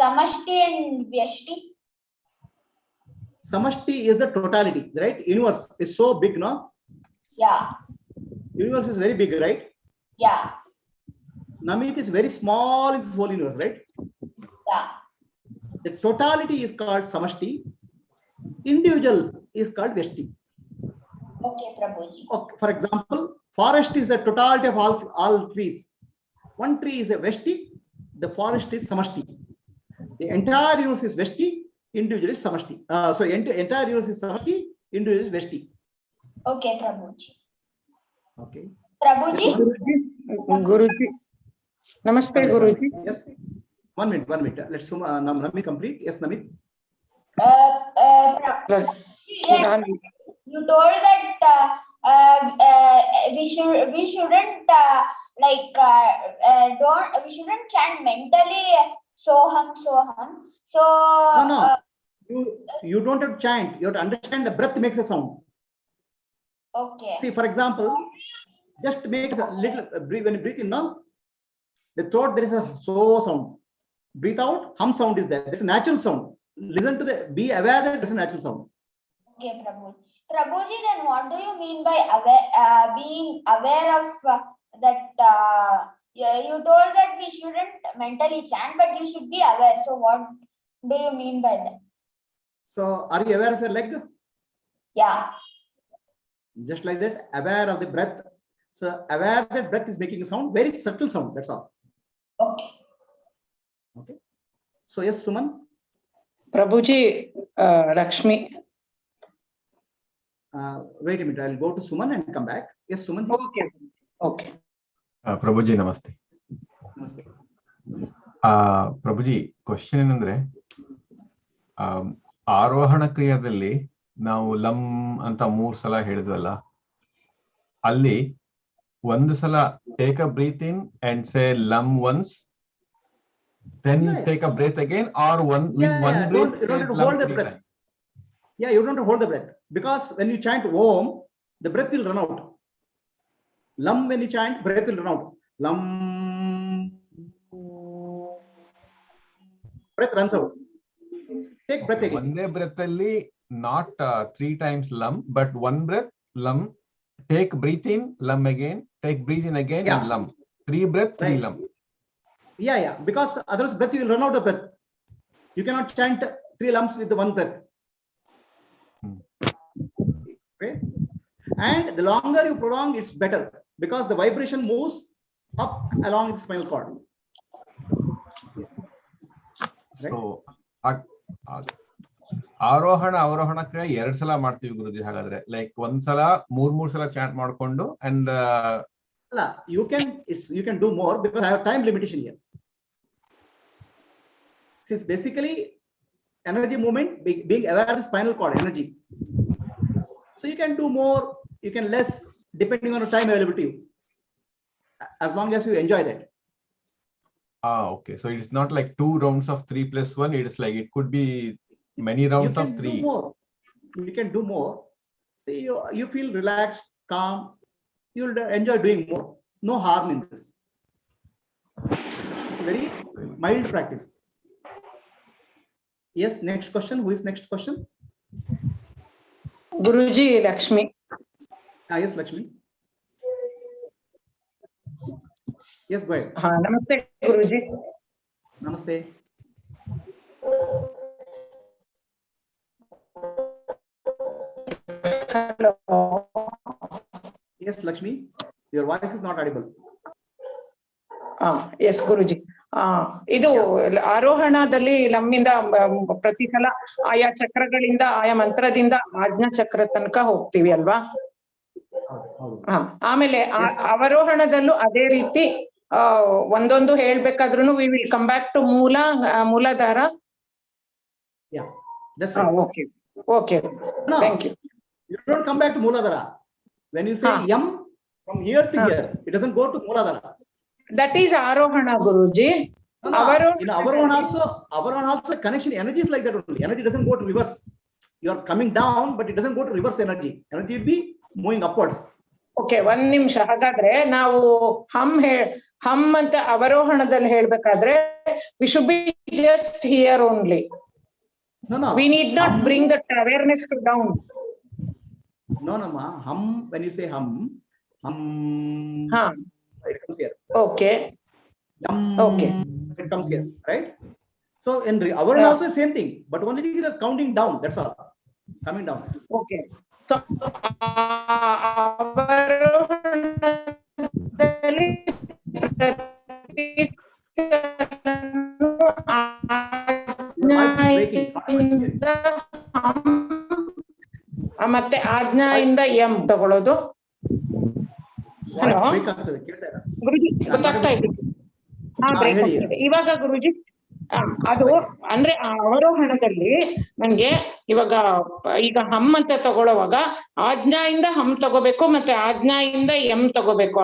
Samashti and Vyashti? Samashti is the totality, right? Universe is so big, no? Yeah. Universe is very big, right? Yeah. Namit is very small in this whole universe, right? Yeah. The totality is called Samashti. Individual is called Vyashti. Okay, Prabhuji. Okay, for example, forest is the totality of all trees. One tree is a Vyashti, the forest is Samashti. The entire universe is Vyashti, individual is Samashti. Entire universe is Samashti, individual is Vyashti. Okay, Prabhuji. Okay. Prabhuji? Guruji. Namaste, Guruji. Yes. 1 minute, 1 minute. Let's Namit complete. Yes, Namit. You told that we shouldn't we shouldn't chant mentally soham. So No. You don't have to chant. You have to understand the breath makes a sound. Okay. See, for example, just make a little breathe. When you breathe in, no, the throat there is a so sound. Breathe out, hum sound is there. It's a natural sound. Listen to be aware that it's a natural sound. Okay, Prabhuji. Prabhuji, then what do you mean by being aware of that? You told that we shouldn't mentally chant, but you should be aware. So what do you mean by that? So are you aware of your leg? Yeah. Just like that, aware of the breath. So aware that breath is making a sound, very subtle sound. That's all. Okay. Okay. So yes, Suman. Prabhuji, Lakshmi. Wait a minute. I'll go to Suman and come back. Yes, Suman. Okay. Okay. Prabhuji, namaste. Namaste. Prabhuji question ಏನಂದ್ರೆ ಆರೋಹಣ ಕ್ರಿಯಾದಲ್ಲಿ ನಾವು ಲಂ ಅಂತ 3 ಸಲ ಹೇಳಿದ್ವಲ್ಲ, ಅಲ್ಲಿ ಒಂದು ಸಲ take a breath in and say lam once, then take a breath again, or one breath. You don't hold the breath. Yeah, you don't hold the breath, because when you chant Om, the breath will run out. Lam, when you chant, breath will run out. Lam, breath runs out. Take breath again. One day breath alli not 3 times lam, but one breath lam. Take breathe in, lam again. Take breathe in again, and lam. 3 breath, 3 lam. Yeah, because otherwise breath you will run out of breath. You cannot chant 3 lums with the 1 breath. Okay, and the longer you prolong, it's better, because the vibration moves up along the spinal cord. Right? So ಆರೋಹಣ ಅವರೋಹಣ ಕ್ರಿಯೆ 2 ಸಲ ಮಾಡ್ತೀವಿ ಗುರುಜಿ. ಹಾಗಾದ್ರೆ like ಒಂದ್ಸಲ 3 ಸಲ chant ಮಾಡ್ಕೊಂಡು and you can do more, because I have time limitation here. Since basically energy movement being aware of the spinal cord energy, so you can do more, you can less, depending on the time available to you, as long as you enjoy that. Okay, so it's not like 2 rounds of 3 plus 1. It is like it could be many rounds of 3. You can do more. See, you feel relaxed, calm, you'll enjoy doing more. No harm in this. It's a very mild practice. Yes, next question. Who is next question? Guruji, Lakshmi. Yes, Lakshmi. Yes, go ahead. Namaste, Guruji. Namaste. Hello. Yes, Lakshmi. Your voice is not audible. Yes, Guruji. ಇದು ಆರೋಹಣದಲ್ಲಿ ನಮ್ಮಿಂದ ಪ್ರತಿ ಸಲ ಆಯಾ ಚಕ್ರಗಳಿಂದ ಆಯಾ ಮಂತ್ರದಿಂದ ಆಜ್ಞಾ ಚಕ್ರ ತನಕ ಹೋಗ್ತೀವಿ ಅಲ್ವಾ? ಆಮೇಲೆ ಅವರೋಹಣದಲ್ಲೂ ಅದೇ ರೀತಿ ಒಂದೊಂದು ಹೇಳ್ಬೇಕಾದ್ರೂ we will come back to Muladhara. Okay. No, thank you. You don't come back to Mooladhara. When you say yam, from here to here, it doesn't go to Mooladhara. That is Arohana, Guruji. No. In Avarohana also connection energy is like that only. Energy doesn't go to reverse. You are coming down, but it doesn't go to reverse energy. Energy will be moving upwards. Okay, 1 ನಿಮಿಷ. ಹಾಗಾದ್ರೆ ನಾವು ಹಮ್ ಅಂತ ಅವರೋಹಣದಲ್ಲಿ ಹೇಳ್ಬೇಕಾದ್ರೆ we should be just here only. No. We need not bring that awareness to down. No, ma. Hum, when you say hum, it comes here. Okay. Okay. It comes here, right? So in Avarana also same thing, but only thing is counting down. That's all. Coming down. Okay. So avarohanadalli ಮತ್ತೆ ಆಜ್ಞಾಯಿಂದ M ತಗೊಳ್ಳೋದು. Hello ಗುರುಜಿ, ಗೊತ್ತಾಗ್ತಾ ಇದೆ? ಇವಾಗ ಗುರುಜಿ ಅದು ಅಂದ್ರೆ ಆ ಅವರೋಹಣದಲ್ಲಿ ನನ್ಗೆ ಈಗ ಹಮ್ ಅಂತ ತಗೊಳ್ಳುವಾಗ ಆಜ್ಞಾಯಿಂದ ಹಮ್ ತಗೋಬೇಕು, ಮತ್ತೆ ಆಜ್ಞಾಯಿಂದ ಎಂ ತಗೋಬೇಕು,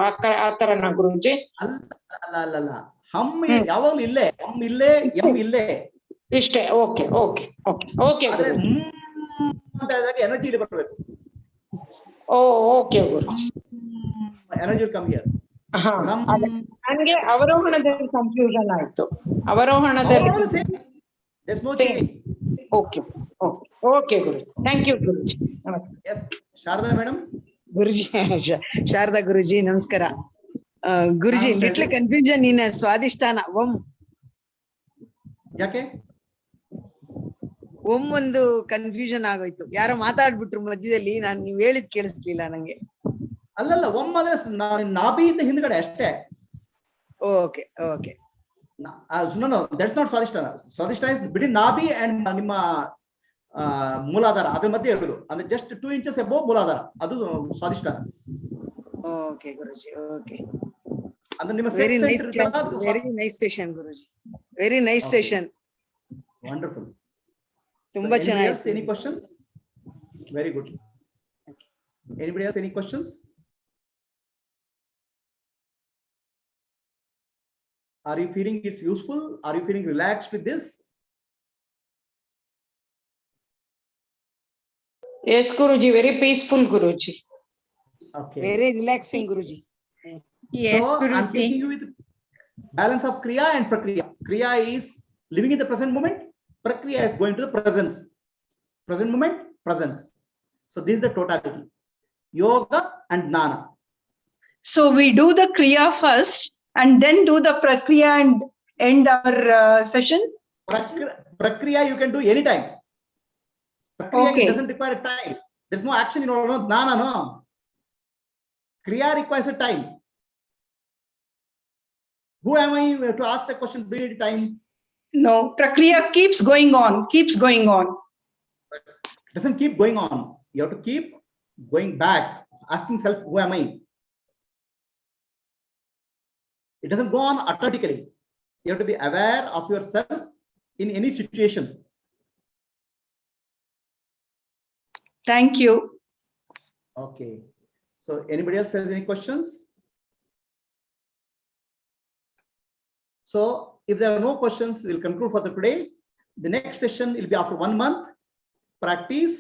ಆ ತರನ ಗುರುಜಿ? ಅಲ್ಲ, ಹಮ್ ಯಾವಾಗ್ಲೂ ಇಲ್ಲೇ, ಹಮ್ ಇಲ್ಲೇ, ಎಂ ಇಲ್ಲೇ, ಇಷ್ಟೇ. ಓಕೆ ಎನರ್ಜಿ ಇಲ್ಲಿ ಬರಬೇಕು. Okay Guruji. Energy come here. ನನ್ಗೆ ಅವರೋಹಣದಲ್ಲಿ ಕನ್ಫ್ಯೂಷನ್ ಆಯ್ತು. ಅವರೋಹಣದಲ್ಲಿ okay Guruji. Thank you Guruji. ನಮಸ್ತೆ. Yes Sharada madam. ಗುರುಜಿ, ಶಾರದಾ ಗುರುಜಿ ನಮಸ್ಕಾರ. Guruji, little confusion in Swadhisthana Om. ಯಾಕೆ ಓಂ ಒಂದು ಕನ್ಫ್ಯೂಷನ್ ಆಗೋಯ್ತು. ಯಾರೋ ಮಾತಾಡ್ಬಿಟ್ರು ಮಧ್ಯದಲ್ಲಿ, ನೀವ್ ಹೇಳಿದ್ ಕೇಳಿಸ್ಲಿಲ್ಲ ನಂಗೆ. ಅಲ್ಲಲ್ಲ ಒಮ್ಮ ಅಂದ್ರೆ ನಾಭಿಯಿಂದ ಹಿಂದ್ಗಡೆ ಅಷ್ಟೇ. Okay okay. No, that's not Swadhisthana. Swadhisthana is between Nabhi and ನಿಮ್ಮ ಮೂಲಾಧಾರ ಅದ್ರ ಮಧ್ಯೆ ಇರೋದು, ಅಂದ್ರೆ ಜಸ್ಟ್ 2 inches above ಮೂಲಾಧಾರ, ಅದು ಸ್ವಾದಿಷ್ಠಾನ. ಓಕೆ ಗುರುಜಿ, ಓಕೆ. ಅಂದ್ರೆ ನಿಮ್ಮ very nice class, very nice session Guruji, very nice session. Wonderful. ತುಂಬಾ ಚೆನ್ನಾಗಿ. Any questions? Very good. Anybody else any questions? Are you feeling it's useful? Are you feeling relaxed with this? Yes, Guruji, very peaceful, Guruji. Okay. Very relaxing, Guruji. Yes, So I'm Guruji. taking you with balance of Kriya and Prakriya. Kriya is living in the present moment. Prakriya is going to the presence. Present moment, presence. So this is the totality. Yoga and Jnana. So we do the Kriya first and then do the Prakriya and end our session. Prakriya you can do anytime. Prakriya Okay. doesn't require time. There's no action involved. No Jnana, no. Kriya requires a time. Who am I to ask the question? Do you need time? No, Prakriya keeps going on, keeps going on. It doesn't keep going on. You have to keep going back, asking self, who am I? It doesn't go on automatically. You have to be aware of yourself in any situation. Thank you. Okay. So anybody else has any questions? So if there are no questions, we'll conclude for the today. The next session will be after 1 month. Practice